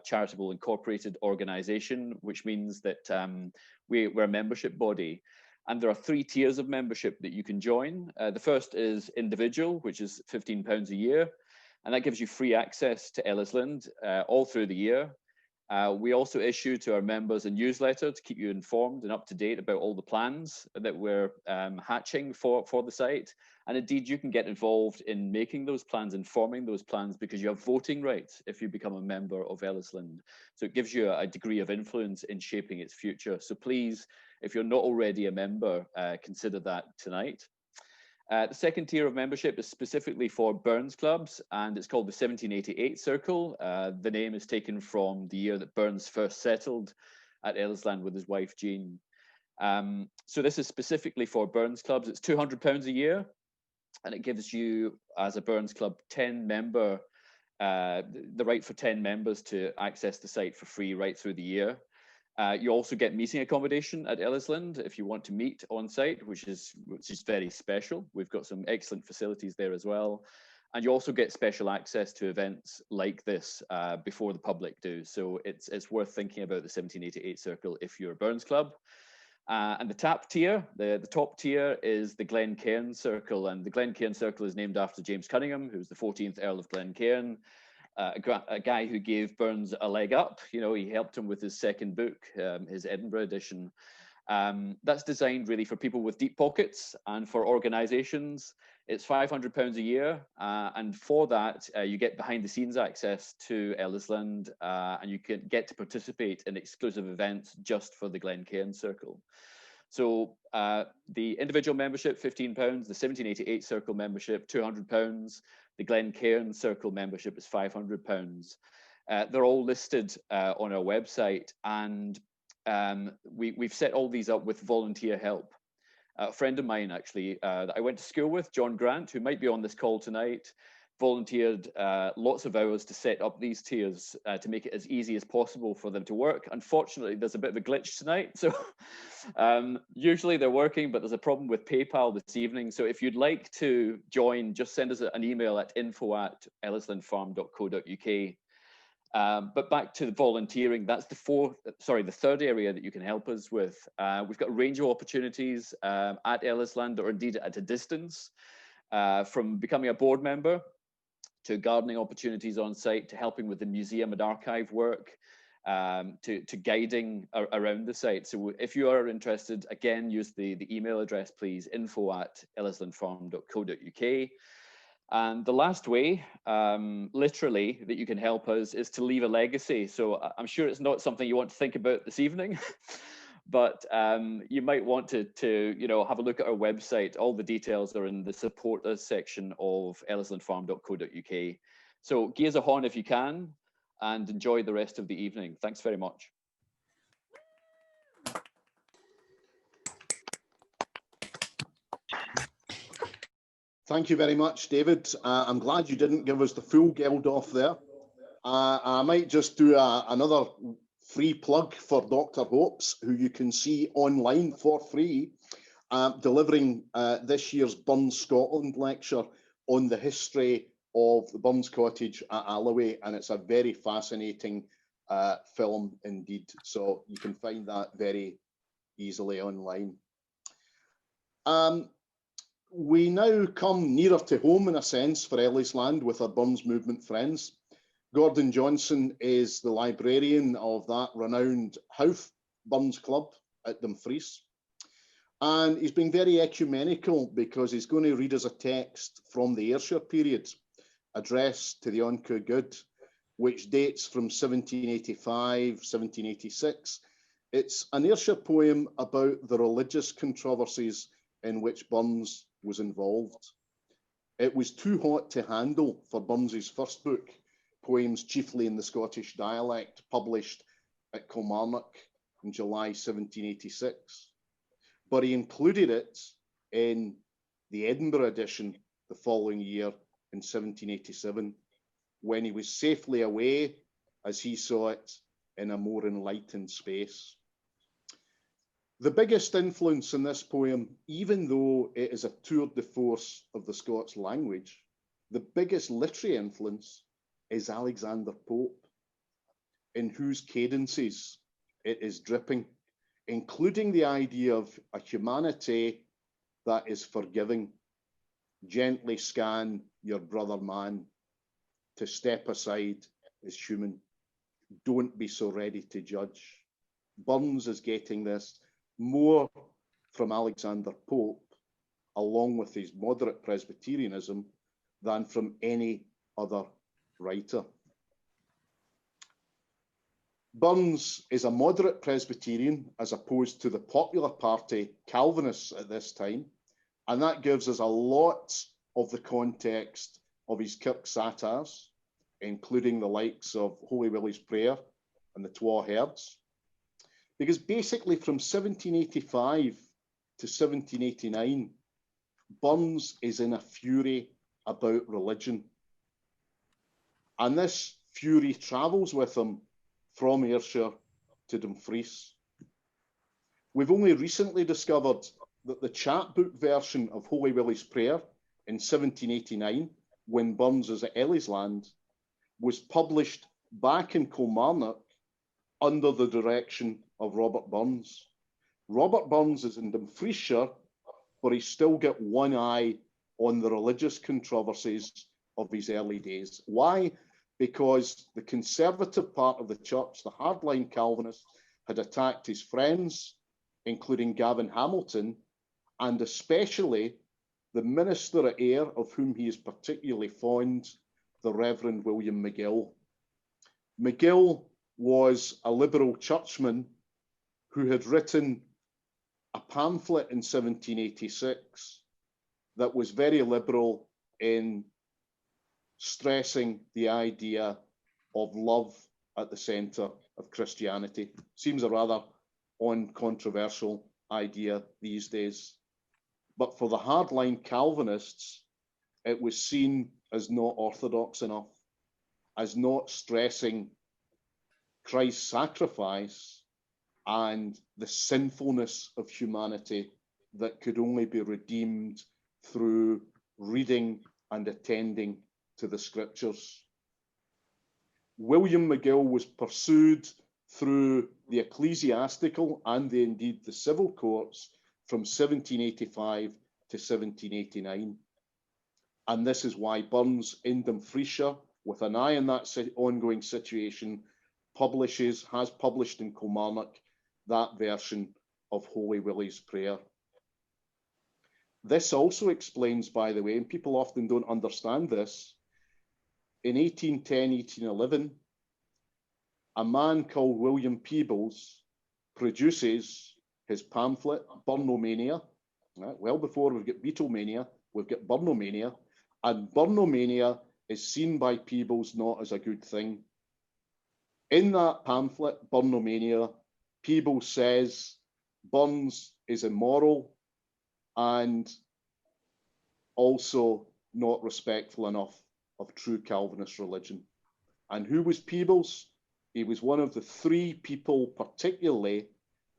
Charitable Incorporated Organisation, which means that we're a membership body. And there are 3 tiers of membership that you can join. The first is individual, which is £15 a year. And that gives you free access to Ellisland all through the year. We also issue to our members a newsletter to keep you informed and up to date about all the plans that we're hatching for the site. And indeed, you can get involved in making those plans and forming those plans, because you have voting rights if you become a member of Ellisland. So it gives you a degree of influence in shaping its future. So please, if you're not already a member, consider that tonight. The second tier of membership is specifically for Burns clubs, and it's called the 1788 Circle. The name is taken from the year that Burns first settled at Ellisland with his wife, Jean. So this is specifically for Burns clubs. It's £200 a year, and it gives you, as a Burns club, the right for 10 members to access the site for free right through the year. You also get meeting accommodation at Ellisland if you want to meet on site, which is very special. We've got some excellent facilities there as well. And you also get special access to events like this before the public do. So it's worth thinking about the 1788 Circle if you're a Burns club. And the top tier is the Glencairn Circle. And the Glencairn Circle is named after James Cunningham, who's the 14th Earl of Glencairn. A guy who gave Burns a leg up. You know, he helped him with his second book, his Edinburgh edition. That's designed really for people with deep pockets, and for organisations, it's £500 a year. And for that, you get behind the scenes access to Ellisland, and you can get to participate in exclusive events just for the Glencairn Circle. So the individual membership, £15, the 1788 Circle membership, £200, the Glencairn Circle membership is £500. They're all listed on our website, and we've set all these up with volunteer help. A friend of mine, actually, that I went to school with, John Grant, who might be on this call tonight, volunteered lots of hours to set up these tiers to make it as easy as possible for them to work. Unfortunately, there's a bit of a glitch tonight. So usually they're working, but there's a problem with PayPal this evening. So if you'd like to join, just send us an email at info@ellislandfarm.co.uk. But back to the volunteering, that's the third area that you can help us with. We've got a range of opportunities at Ellisland, or indeed at a distance, from becoming a board member to gardening opportunities on site, to helping with the museum and archive work, to guiding around the site. So if you are interested, again, use the email address, please, info@ellislandfarm.co.uk. And the last way, literally, that you can help us is to leave a legacy. So I'm sure it's not something you want to think about this evening, but you might want to have a look at our website. All the details are in the support us section of ellislandfarm.co.uk. So give us a horn if you can, and enjoy the rest of the evening. Thanks very much. Thank you very much, David. I'm glad you didn't give us the full Geldof there. I might just do another free plug for Dr. Hopes, who you can see online for free, delivering this year's Burns Scotland lecture on the history of the Burns Cottage at Alloway, and it's a very fascinating film indeed. So you can find that very easily online. We now come nearer to home, in a sense, for Ellisland with our Burns Movement friends. Gordon Johnson is the librarian of that renowned Howth Burns Club at Dumfries. And he's been very ecumenical because he's going to read us a text from the Ayrshire period, addressed to the Onca Good, which dates from 1785, 1786. It's an Ayrshire poem about the religious controversies in which Burns was involved. It was too hot to handle for Burns's first book, Poems Chiefly in the Scottish Dialect, published at Kilmarnock in July 1786. But he included it in the Edinburgh edition the following year in 1787, when he was safely away, as he saw it, in a more enlightened space. The biggest influence in this poem, even though it is a tour de force of the Scots language, the biggest literary influence is Alexander Pope, in whose cadences it is dripping, including the idea of a humanity that is forgiving. Gently scan your brother man. To step aside is human. Don't be so ready to judge. Burns is getting this more from Alexander Pope, along with his moderate Presbyterianism, than from any other writer. Burns is a moderate Presbyterian as opposed to the popular party Calvinists at this time, and that gives us a lot of the context of his Kirk satires, including the likes of Holy Willie's Prayer and the Twa Herds. Because basically from 1785 to 1789, Burns is in a fury about religion. And this fury travels with him from Ayrshire to Dumfries. We've only recently discovered that the chapbook version of Holy Willie's Prayer in 1789, when Burns is at Ellisland, was published back in Kilmarnock under the direction of Robert Burns. Robert Burns is in Dumfriesshire, but he's still got one eye on the religious controversies of his early days. Why? Because the conservative part of the church, the hardline Calvinists, had attacked his friends, including Gavin Hamilton, and especially the minister at Ayr, of whom he is particularly fond, the Reverend William McGill. McGill was a liberal churchman who had written a pamphlet in 1786 that was very liberal in stressing the idea of love at the centre of Christianity. Seems a rather uncontroversial idea these days. But for the hardline Calvinists, it was seen as not orthodox enough, as not stressing Christ's sacrifice and the sinfulness of humanity that could only be redeemed through reading and attending to the scriptures. William McGill was pursued through the ecclesiastical and indeed the civil courts from 1785 to 1789. And this is why Burns in Dumfriesshire, with an eye on that ongoing situation, has published in Kilmarnock that version of Holy Willie's Prayer. This also explains, by the way, and people often don't understand this, in 1810, 1811, a man called William Peebles produces his pamphlet, Burnomania. Right? Well before we've got Beatlemania, we've got Burnomania, and Burnomania is seen by Peebles not as a good thing. In that pamphlet, Burnomania, Peebles says Burns is immoral and also not respectful enough of true Calvinist religion. And who was Peebles? He was one of the three people, particularly,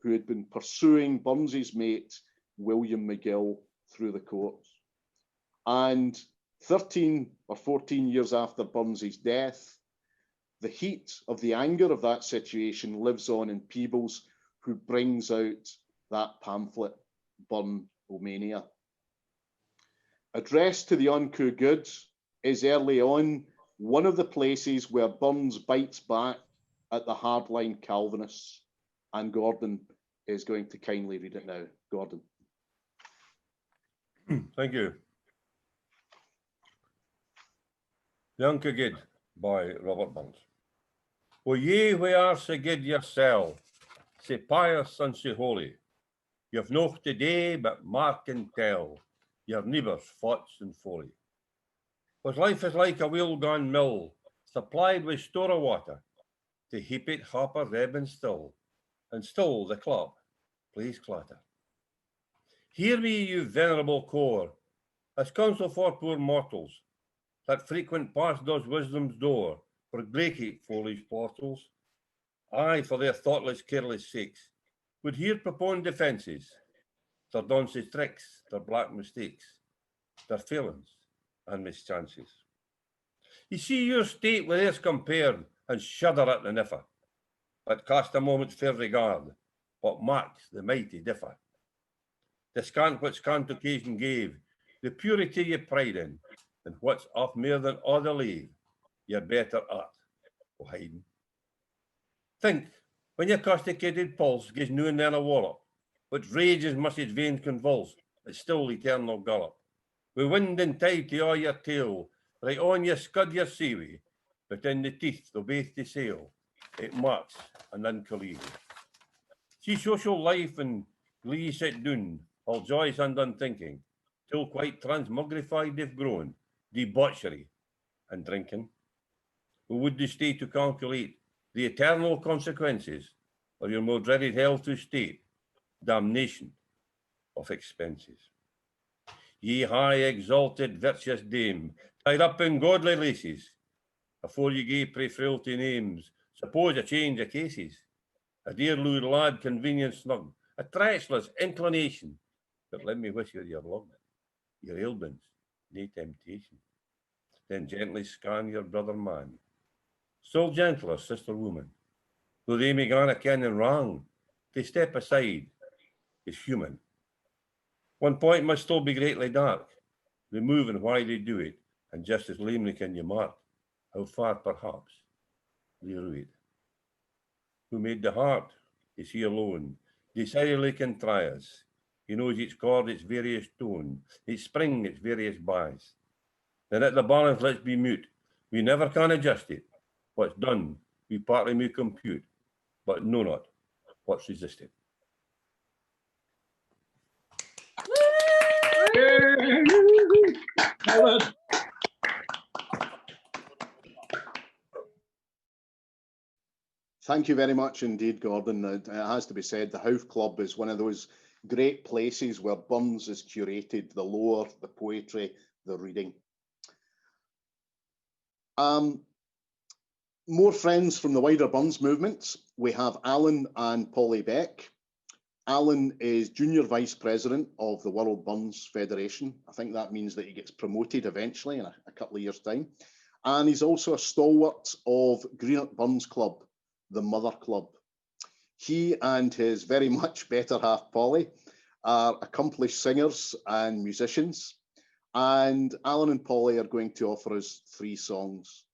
who had been pursuing Burns's mate, William McGill, through the courts. And 13 or 14 years after Burns's death, the heat of the anger of that situation lives on in Peebles, who brings out that pamphlet, Burnomania. Addressed to the unco good is early on one of the places where Burns bites back at the hardline Calvinists. And Gordon is going to kindly read it now. Gordon. Thank you. The Unco Good by Robert Burns. O ye who are so good yoursel, so pious and so holy, you've noch today but mark and tell your neighbours' faults and folly. But life is like a wheel gone mill, supplied with store of water, to heap it hopper ebb and still the club plays clatter. Hear me, you venerable core, as counsel for poor mortals, that frequent past those wisdom's door, for glaikit foolish portals, aye, for their thoughtless, careless sakes, would here propone defences, their dunces tricks, their black mistakes, their failings and mischances. You see your state with theirs compared, and shudder at the niffer, but cast a moment's fair regard, what marks the mighty differ. Descant what scant occasion gave, the purity ye pride in, and what's off more than other leave, you're better at, o hiding. Think, when your castigated pulse gives new and then a wallop, which rages must its veins convulse, but still eternal gallop. With wind and tide to all your tail, right on you scud your seaway, but in the teeth they'll bathe to sail, it marks an uncolleague. See social life and glee set doon, all joys and unthinking, till quite transmogrified they've grown, debauchery and drinking. Who would they stay to calculate the eternal consequences of your more dreaded hell to state, damnation of expenses? Ye high exalted virtuous dame, tied up in godly laces, afore ye gave pre-frailty names, suppose a change of cases, a dear lewd lad convenient snug, a treacherous inclination, but let me wish you your luck, your ailments, nae temptation. Then gently scan your brother man, still gentler sister woman, though they may gan a kenning wrong, they step aside is human. One point must still be greatly dark, removing why they do it, and just as lamely can you mark how far perhaps they rue it. Who made the heart? Is he alone? Decidedly can try us. He knows each chord, its various tone, its spring, its various bias. Then at the balance let's be mute. We never can adjust it. What's done, we partly may compute, but know not what's resisted. Thank you very much indeed, Gordon. It has to be said, the Howth Club is one of those great places where Burns has curated the lore, the poetry, the reading. More friends from the wider Burns movement. We have Alan and Polly Beck. Alan is Junior Vice President of the World Burns Federation. I think that means that he gets promoted eventually in a couple of years' time. And he's also a stalwart of Greenock Burns Club, the Mother Club. He and his very much better half, Polly, are accomplished singers and musicians. And Alan and Polly are going to offer us 3 songs.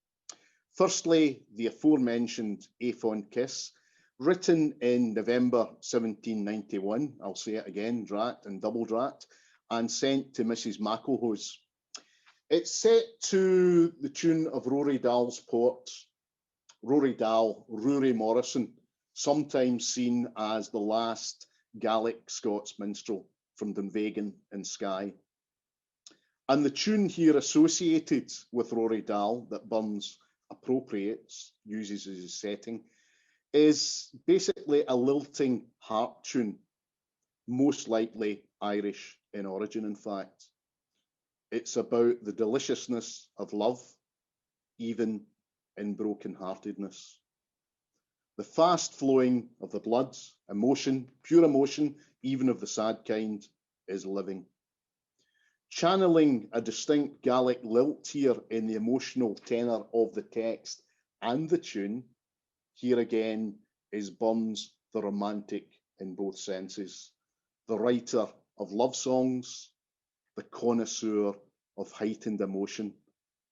Firstly, the aforementioned A Fond Kiss, written in November 1791, I'll say it again, drat and double drat, and sent to Mrs. McElhose. It's set to the tune of Rory Dahl's Port. Rory Dahl, Rory Morrison, sometimes seen as the last Gaelic Scots minstrel from Dunvegan in Skye. And the tune here associated with Rory Dahl that Burns appropriates, uses as his setting, is basically a lilting harp tune, most likely Irish in origin, in fact. It's about the deliciousness of love, even in brokenheartedness. The fast flowing of the blood, emotion, pure emotion, even of the sad kind, is living. Channeling a distinct Gaelic lilt here in the emotional tenor of the text and the tune, here again is Burns the romantic in both senses, the writer of love songs, the connoisseur of heightened emotion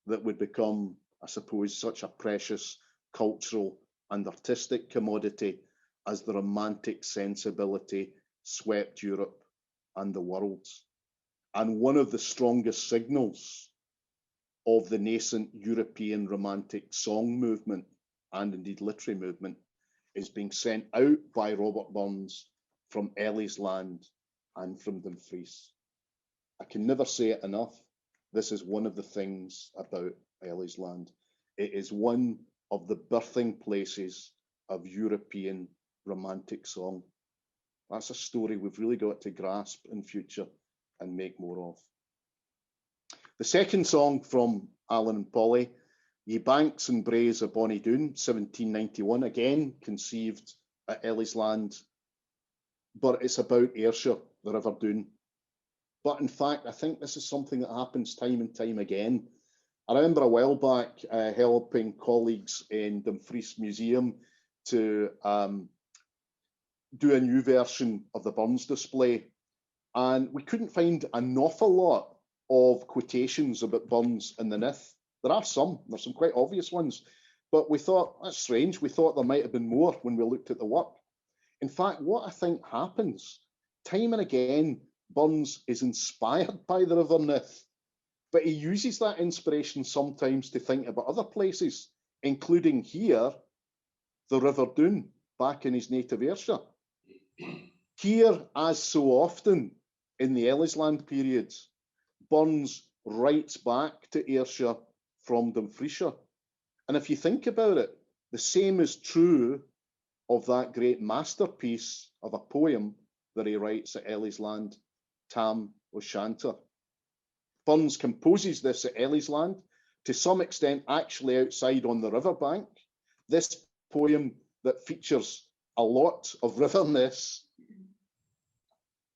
that would become, I suppose, such a precious cultural and artistic commodity as the romantic sensibility swept Europe and the world. And one of the strongest signals of the nascent European romantic song movement and indeed literary movement is being sent out by Robert Burns from Ellisland and from Dumfries. I can never say it enough. This is one of the things about Ellisland. It is one of the birthing places of European romantic song. That's a story we've really got to grasp in future and make more of. The second song from Alan and Polly, Ye Banks and Braes of Bonnie Doon, 1791, again conceived at Ellisland, but it's about Ayrshire, the River Doon. But in fact, I think this is something that happens time and time again. I remember a while back helping colleagues in Dumfries Museum to do a new version of the Burns display. And we couldn't find an awful lot of quotations about Burns in the Nith. There's some quite obvious ones, but we thought, that's strange. We thought there might have been more when we looked at the work. In fact, what I think happens, time and again, Burns is inspired by the River Nith, but he uses that inspiration sometimes to think about other places, including here, the River Doon, back in his native Ayrshire. Here, as so often in the Ellisland period, Burns writes back to Ayrshire from Dumfriesshire. And if you think about it, the same is true of that great masterpiece of a poem that he writes at Ellisland, Tam O'Shanter. Burns composes this at Ellisland, to some extent actually outside on the riverbank. This poem that features a lot of riverness.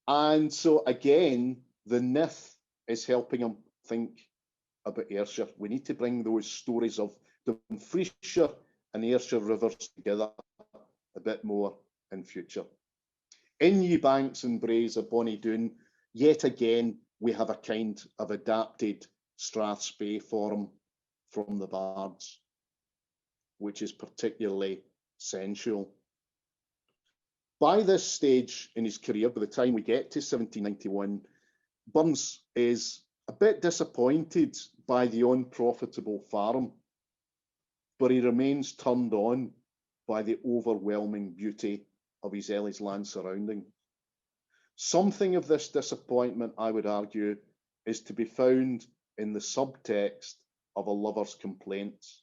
And so again, the Nith is helping him think about Ayrshire. We need to bring those stories of Dumfriesshire and Ayrshire rivers together a bit more in future. In Ye Banks and Braes of Bonnie Doon, yet again, we have a kind of adapted Strathspey form from the bards, which is particularly sensual. By this stage in his career, by the time we get to 1791, Burns is a bit disappointed by the unprofitable farm, but he remains turned on by the overwhelming beauty of his Ellisland surrounding. Something of this disappointment, I would argue, is to be found in the subtext of a lover's complaints.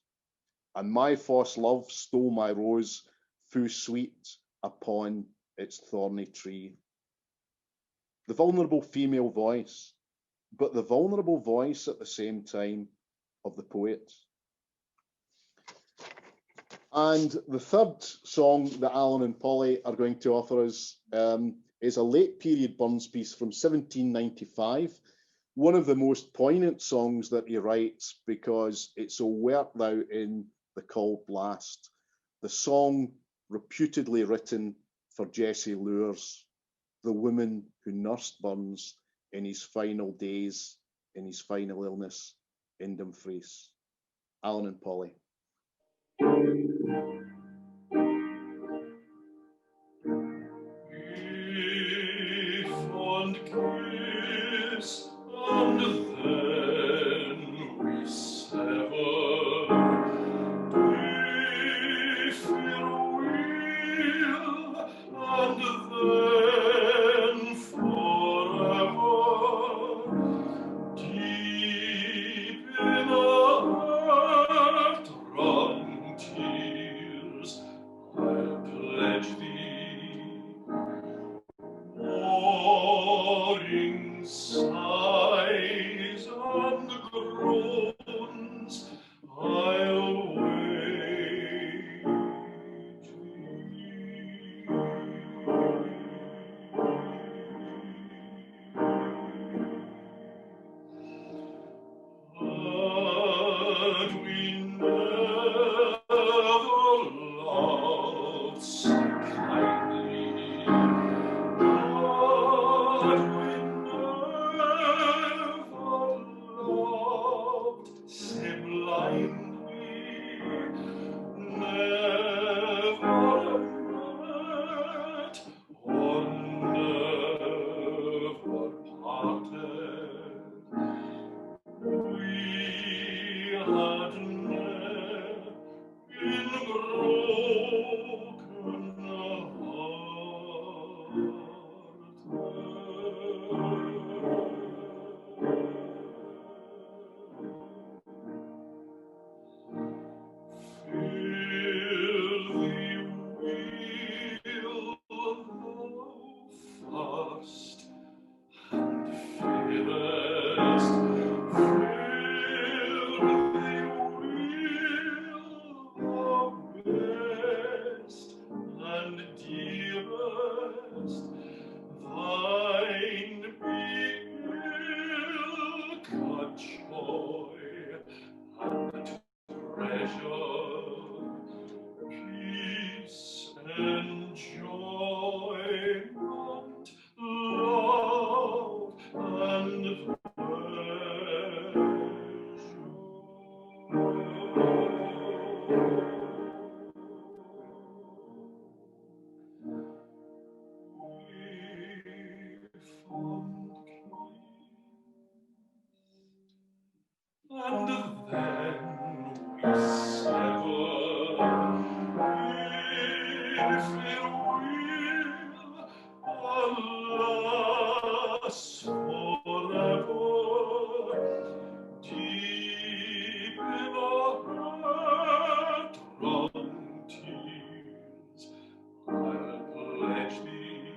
And my false love stole my rose, fu sweet upon its thorny tree. The vulnerable female voice, but the vulnerable voice at the same time of the poet. And the third song that Alan and Polly are going to offer us is a late period Burns piece from 1795, one of the most poignant songs that he writes because it's so worked out in The Cold Blast, the song reputedly written for Jessie Lures, the woman who nursed Burns in his final days, in his final illness in Dumfries. Alan and Polly. Fond peace enjoyment, love and and then we sever, if it will, alas, forever, deep in our heart-wrung tears, I'll pledge thee,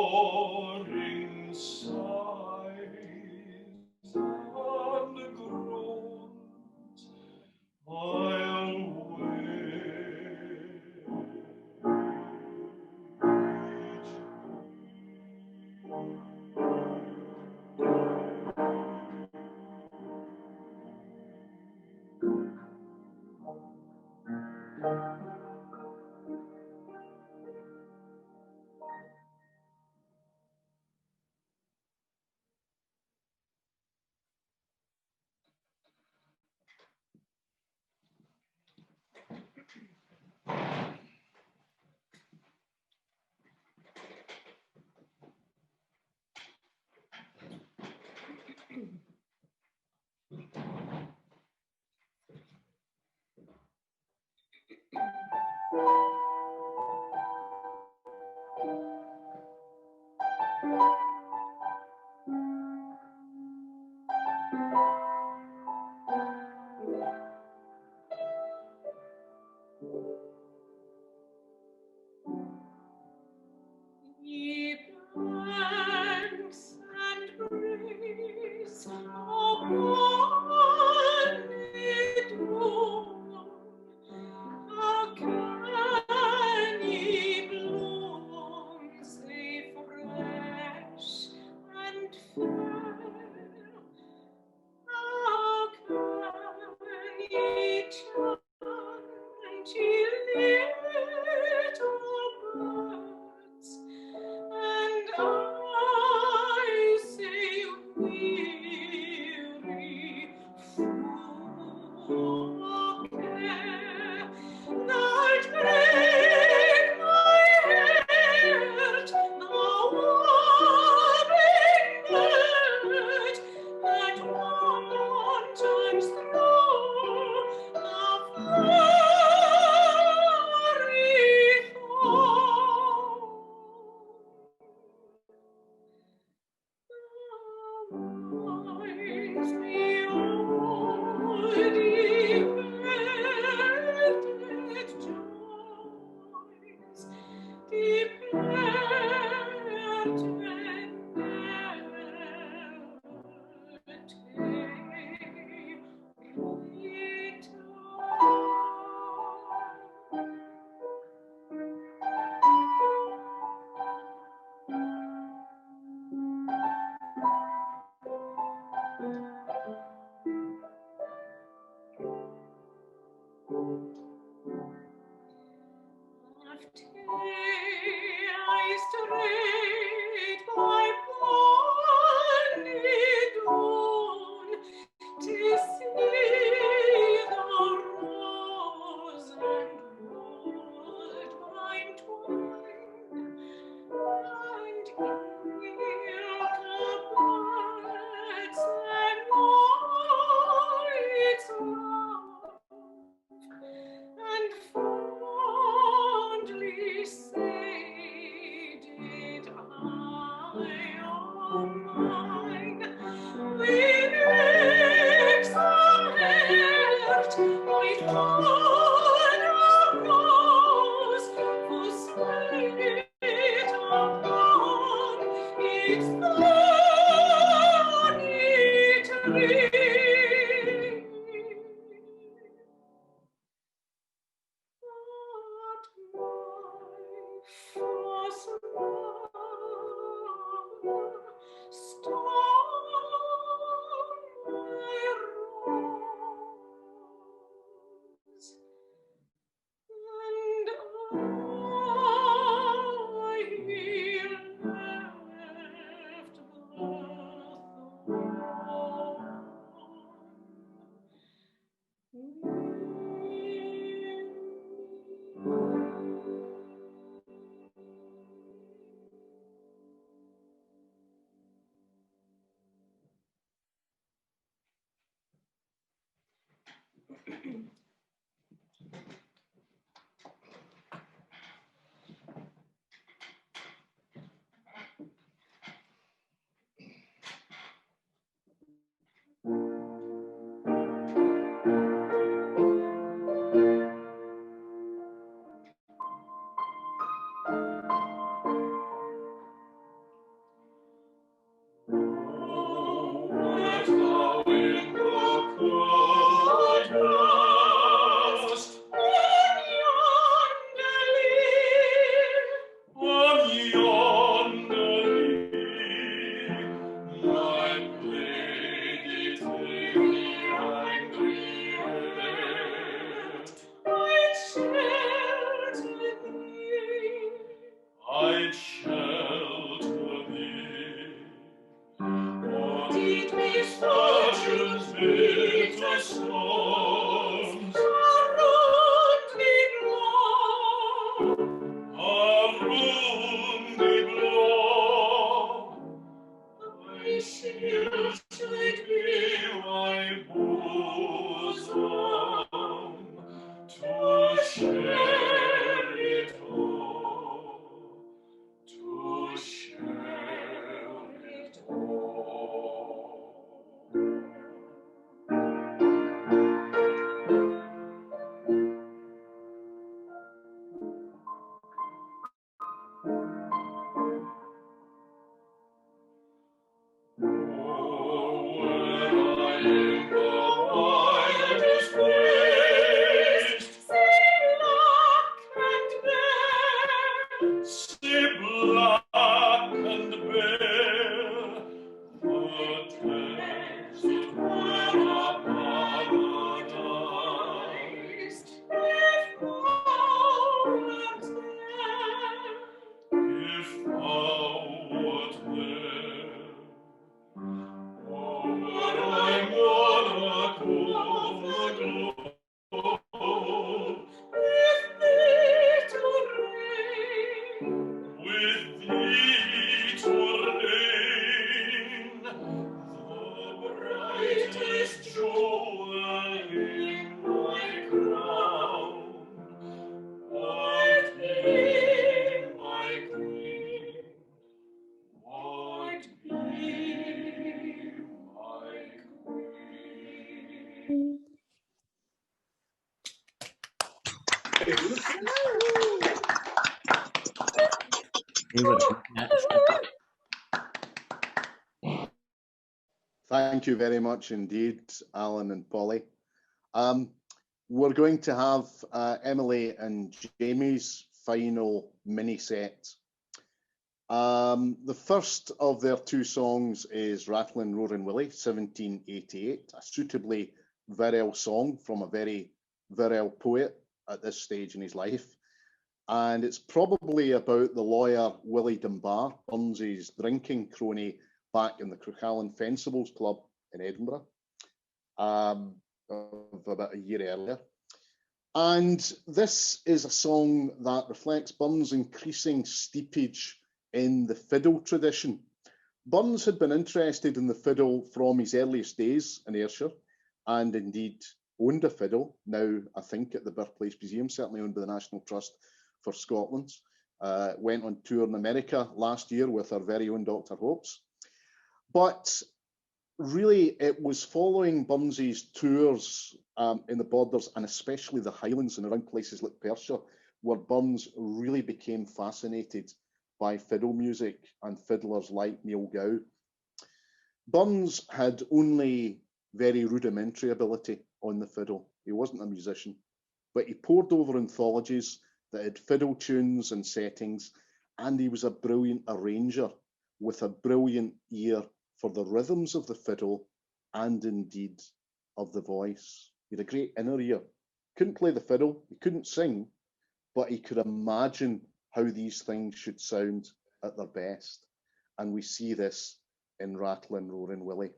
warring sighs and groans, I'll Ye banks and breeze upon it roll, how can ye bloom sae fresh and fair? How can ye chant, ye little birds? And I say weary, full of care, that break my heart, the warring bird, that wanders through the fiery foam. Reminds me old departed joys, departed I strayed by bonny dawn to see the rose and woodbine twine, and ilka birds and all its love, and fondly say did I, oh mine, with exultant my thought of rose, who sweet upon its thorny tree. Thank you very much indeed, Alan and Polly. We're going to have Emily and Jamie's final mini set. The first of their two songs is Rattlin' Roaring Willie, 1788, a suitably virile song from a very virile poet at this stage in his life. And it's probably about the lawyer Willie Dunbar, Burns's drinking crony back in the Crookhalen Fencibles Club in Edinburgh, of about a year earlier. And this is a song that reflects Burns' increasing steepage in the fiddle tradition. Burns had been interested in the fiddle from his earliest days in Ayrshire, and indeed owned a fiddle, now I think at the Birthplace Museum, certainly owned by the National Trust for Scotland. Went on tour in America last year with our very own Dr. Hopes. But really, it was following Burns's tours in the Borders, and especially the Highlands and around places like Perthshire, where Burns really became fascinated by fiddle music and fiddlers like Neil Gow. Burns had only very rudimentary ability on the fiddle. He wasn't a musician, but he pored over anthologies that had fiddle tunes and settings, and he was a brilliant arranger with a brilliant ear for the rhythms of the fiddle and indeed of the voice. He had a great inner ear. Couldn't play the fiddle, he couldn't sing, but he could imagine how these things should sound at their best. And we see this in Rattlin' Roaring Willie.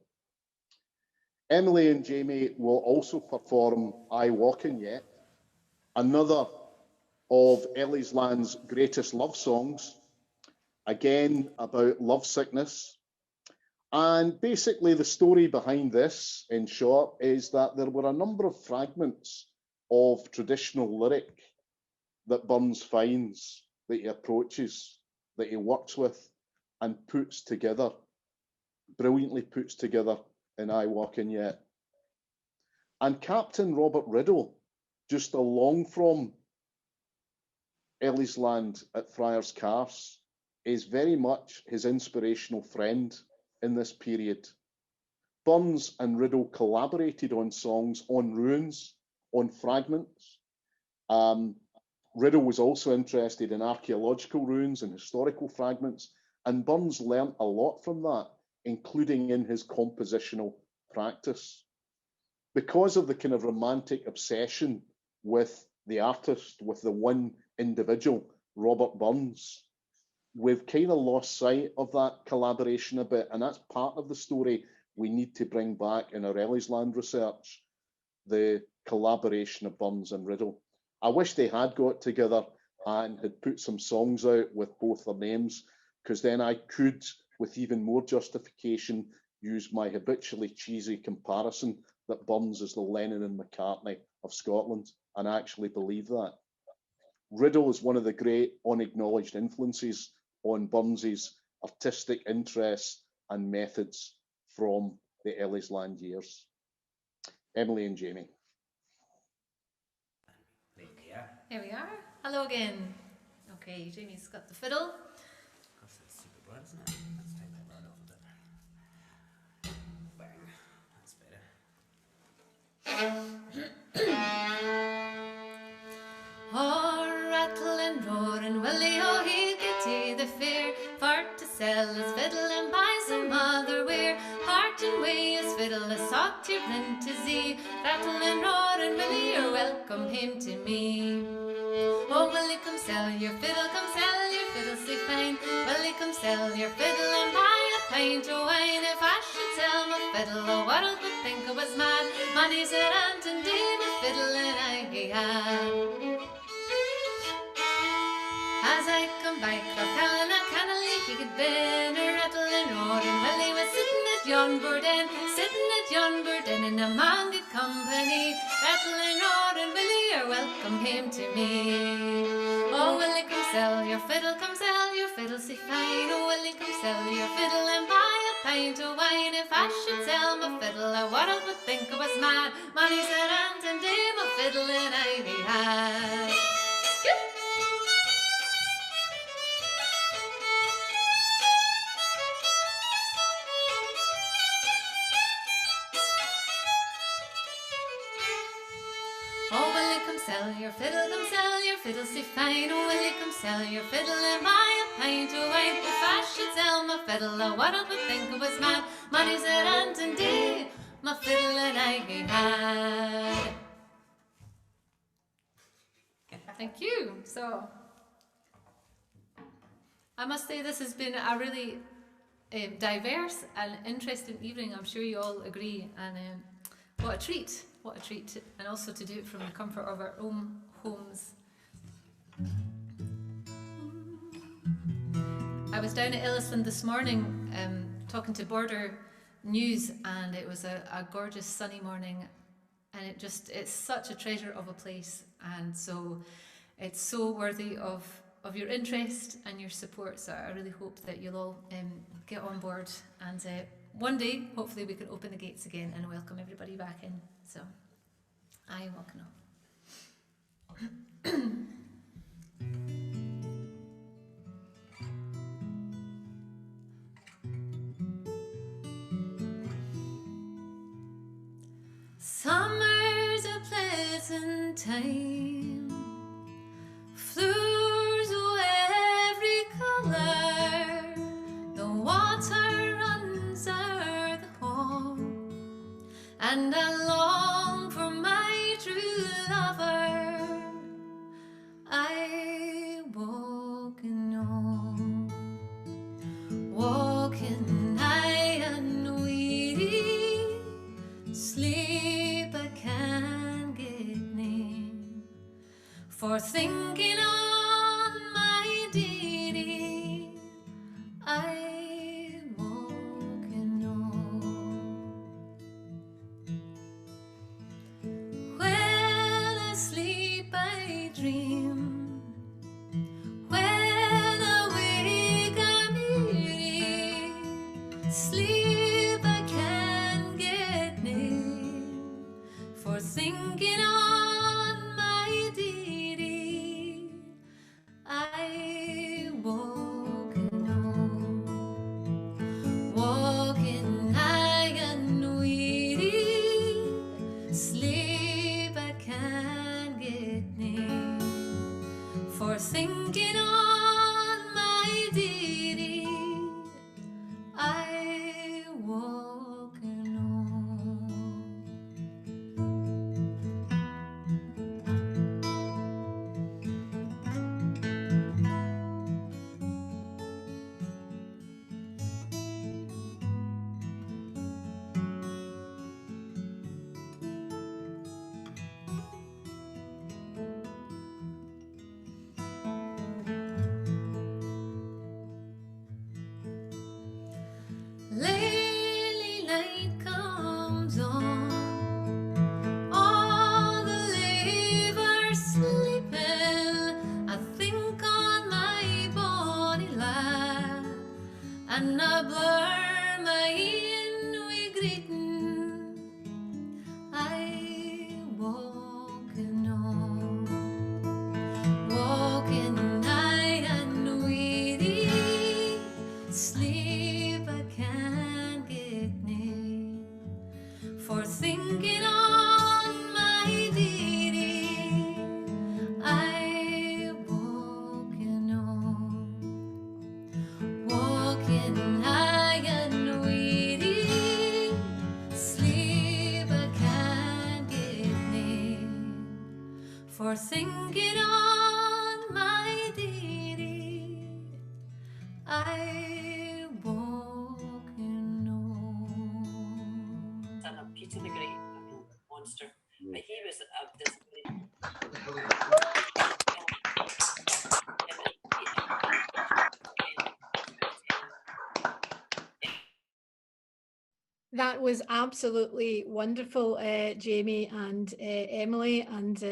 Emily and Jamie will also perform I Walkin' Yet, another of Ellisland's greatest love songs, again about love sickness. And basically the story behind this, in short, is that there were a number of fragments of traditional lyric that Burns finds, that he approaches, that he works with and puts together, brilliantly puts together in I Walkin' Yet. And Captain Robert Riddle, just along from Ellisland at Friars Carse, is very much his inspirational friend in this period. Burns and Riddle collaborated on songs, on ruins, on fragments. Riddle was also interested in archaeological ruins and historical fragments, and Burns learnt a lot from that, including in his compositional practice. Because of the kind of romantic obsession with the artist, with the one individual, Robert Burns, we've kind of lost sight of that collaboration a bit, and that's part of the story we need to bring back in our Ellisland research, the collaboration of Burns and Riddle. I wish they had got together and had put some songs out with both their names, because then I could, with even more justification, use my habitually cheesy comparison that Burns is the Lennon and McCartney of Scotland, and I actually believe that. Riddle is one of the great unacknowledged influences on Burns's artistic interests and methods from the Ellisland years. Emily and Jamie. Here we are. Hello again. Okay, Jamie's got the fiddle. Of course, that's super broad, isn't it? Let's take that broad off a bit. Bang. That's better. Oh, rattle and roar and Willie, oh, he'll get to the fair, for to sell his fiddle and buy some other wear. Parting way his fiddle, a sock to print to see. Rattle and roar and Willie, you're welcome home to me. Oh, Willie, come sell your fiddle, so fine. Willie, come sell your fiddle and buy a pint of wine. If I should sell my fiddle, the world would think I was mad. Money's at hand and day, my fiddle and I had. As I come by Clough I canna leave he could been a rattle and roar. And Willie was sitting at yon board end, and a man good company. Rattle and roar and Willie, you're welcome home to me. Oh, Willie, come sell your fiddle, so fine. Oh, Willie, come sell your fiddle and buy a pint of wine. If I should sell my fiddle, the world would think I was mad. Money's at hand and day, my fiddle and I be had. Oh, Willie, come sell your fiddle, so fine. Oh, Willie, come sell your fiddle and buy a pint of wine. If I should sell my fiddle, the world would think I was mad. Money's at hand and day, my fiddle and I had. Thank you. So, I must say this has been a really diverse and interesting evening. I'm sure you all agree. And what a treat. What a treat, and also to do it from the comfort of our own homes. I was down at Ellisland this morning talking to Border News, and it was a gorgeous sunny morning, and it's such a treasure of a place, and so it's so worthy of your interest and your support. So I really hope that you'll all get on board, and one day hopefully we can open the gates again and welcome everybody back in. So I am walking on. Summer's a pleasant time, flowers of every colour, the water runs o'er the home, and I long for my true lover. I walking on, walking high and weary, sleep I can't get near, for thinking on my dearie. I walking on. When I sleep I dream, when I wake I'm weary, sleep I can't get near, for thinking on my dearie. I walking on, walking high and weary, sleep I can't get near, for thinking on my dearie. I walking on. for thinking on my dearie. I walk in home. Son of Peter the Great, a real monster. But he was this That was absolutely wonderful, Jamie and Emily, and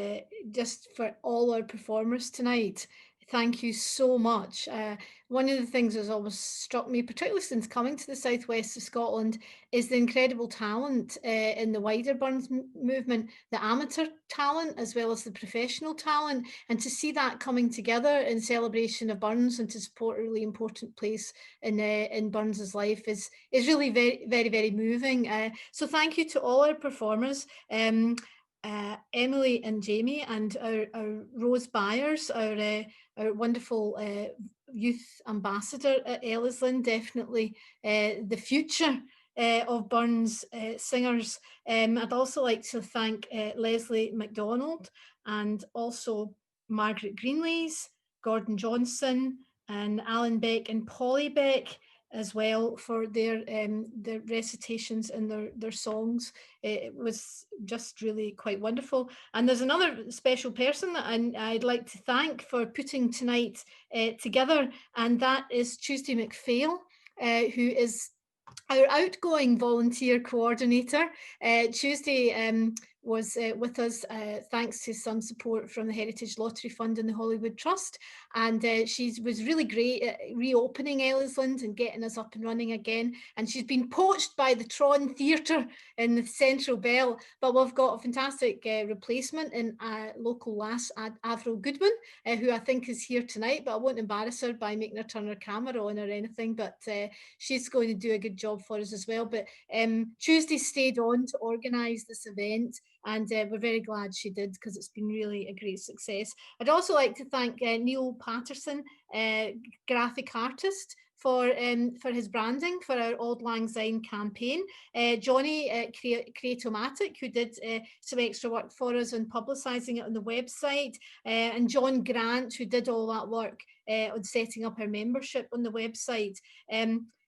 just for all our performers tonight. Thank you so much. One of the things that's always struck me, particularly since coming to the southwest of Scotland, is the incredible talent in the wider Burns movement, the amateur talent as well as the professional talent, and to see that coming together in celebration of Burns and to support a really important place in Burns's life is really very, very, very moving. So thank you to all our performers. Emily and Jamie and our Rose Byers, our wonderful youth ambassador at Ellisland, definitely the future of Burns singers. I'd also like to thank Leslie MacDonald and also Margaret Greenleys, Gordon Johnson and Alan Beck and Polly Beck as well for their recitations and their songs. It was just really quite wonderful. And there's another special person that I'd like to thank for putting tonight together, and that is Tuesday McPhail, who is our outgoing volunteer coordinator. Tuesday was with us thanks to some support from the Heritage Lottery Fund and the Hollywood Trust, and she was really great at reopening Ellisland and getting us up and running again. And she's been poached by the Tron Theatre in the Central Bell, but we've got a fantastic replacement in local lass Avril Goodwin, who I think is here tonight, but I won't embarrass her by making her turn her camera on or anything, but she's going to do a good job for us as well. But Tuesday stayed on to organise this event, and we're very glad she did because it's been really a great success. I'd also like to thank Neil Patterson, graphic artist, for his branding for our Auld Lang Syne campaign. Johnny at Creatomatic, who did some extra work for us on publicising it on the website, and John Grant, who did all that work on setting up our membership on the website.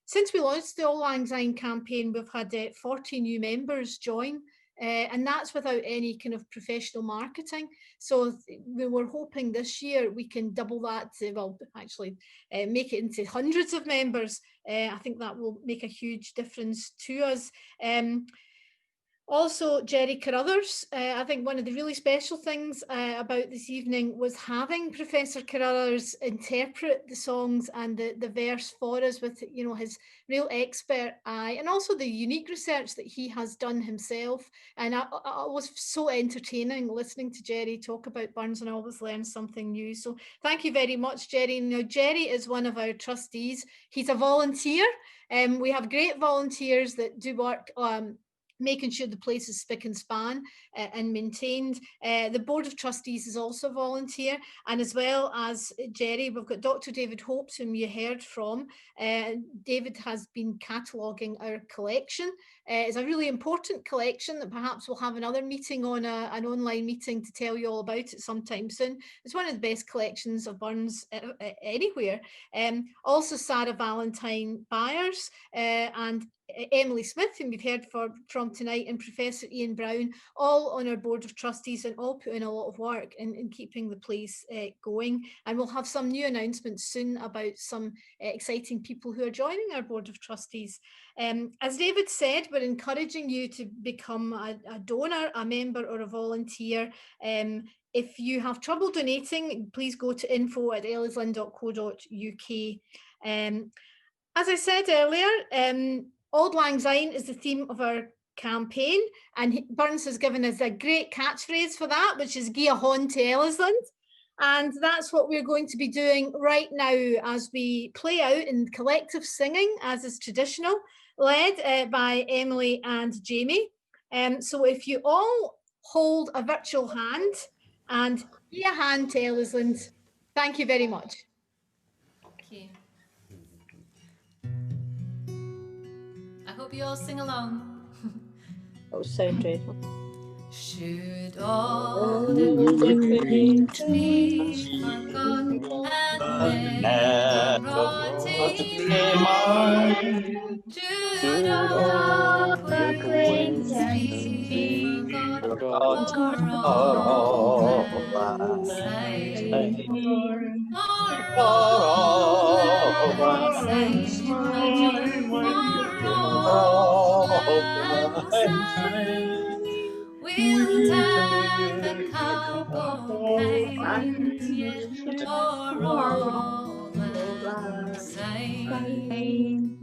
Since we launched the Auld Lang Syne campaign, we've had 40 new members join, and that's without any kind of professional marketing. So we were hoping this year we can double that to, well, actually make it into hundreds of members. I think that will make a huge difference to us. Also, Jerry Carruthers, I think one of the really special things about this evening was having Professor Carruthers interpret the songs and the verse for us with, you know, his real expert eye, and also the unique research that he has done himself. And it was so entertaining listening to Jerry talk about Burns, and I always learn something new. So thank you very much, Jerry. Now, Jerry is one of our trustees. He's a volunteer, and we have great volunteers that do work making sure the place is spick and span and maintained. The Board of Trustees is also a volunteer, and as well as Jerry, we've got Dr. David Hopes, whom you heard from. David has been cataloguing our collection. It's a really important collection that perhaps we'll have another meeting on, an online meeting, to tell you all about it sometime soon. It's one of the best collections of Burns anywhere. Also Sarah Valentine Byers and Emily Smith, whom we've heard from tonight, and Professor Ian Brown, all on our Board of Trustees, and all put in a lot of work in keeping the place going. And we'll have some new announcements soon about some exciting people who are joining our Board of Trustees. As David said, we're encouraging you to become a donor, a member or a volunteer. If you have trouble donating, please go to info@ellisland.co.uk. As I said earlier, Auld Lang Syne is the theme of our campaign, and Burns has given us a great catchphrase for that, which is Gia Hon to Ellisland. And that's what we're going to be doing right now as we play out in collective singing, as is traditional, led by Emily and Jamie. So if you all hold a virtual hand and give a hand to Ellisland, thank you very much. Okay. I hope you all sing along. That was so dreadful. Should all the things be forgot and never brought in mind, should all the acquaintance be forgot for all time, for all time, my John, for all time. We'll tell the cowboy yet for all lang syne.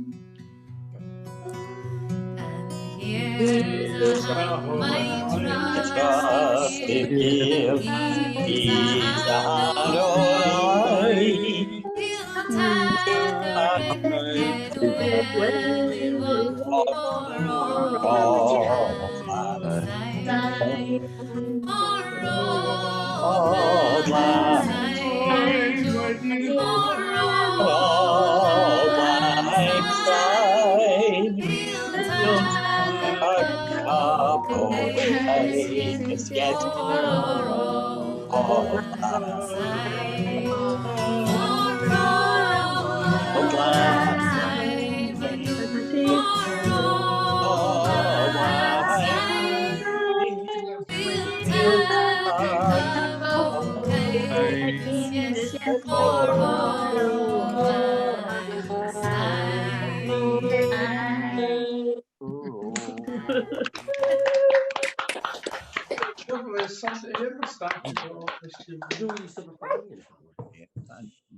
And here's a my trust to give, he's a hand alright. He'll take a red welly one for all time. For all time, for all time, he'll take a cowboy get for all time. For all time, for all time, we'll take yes, for all time.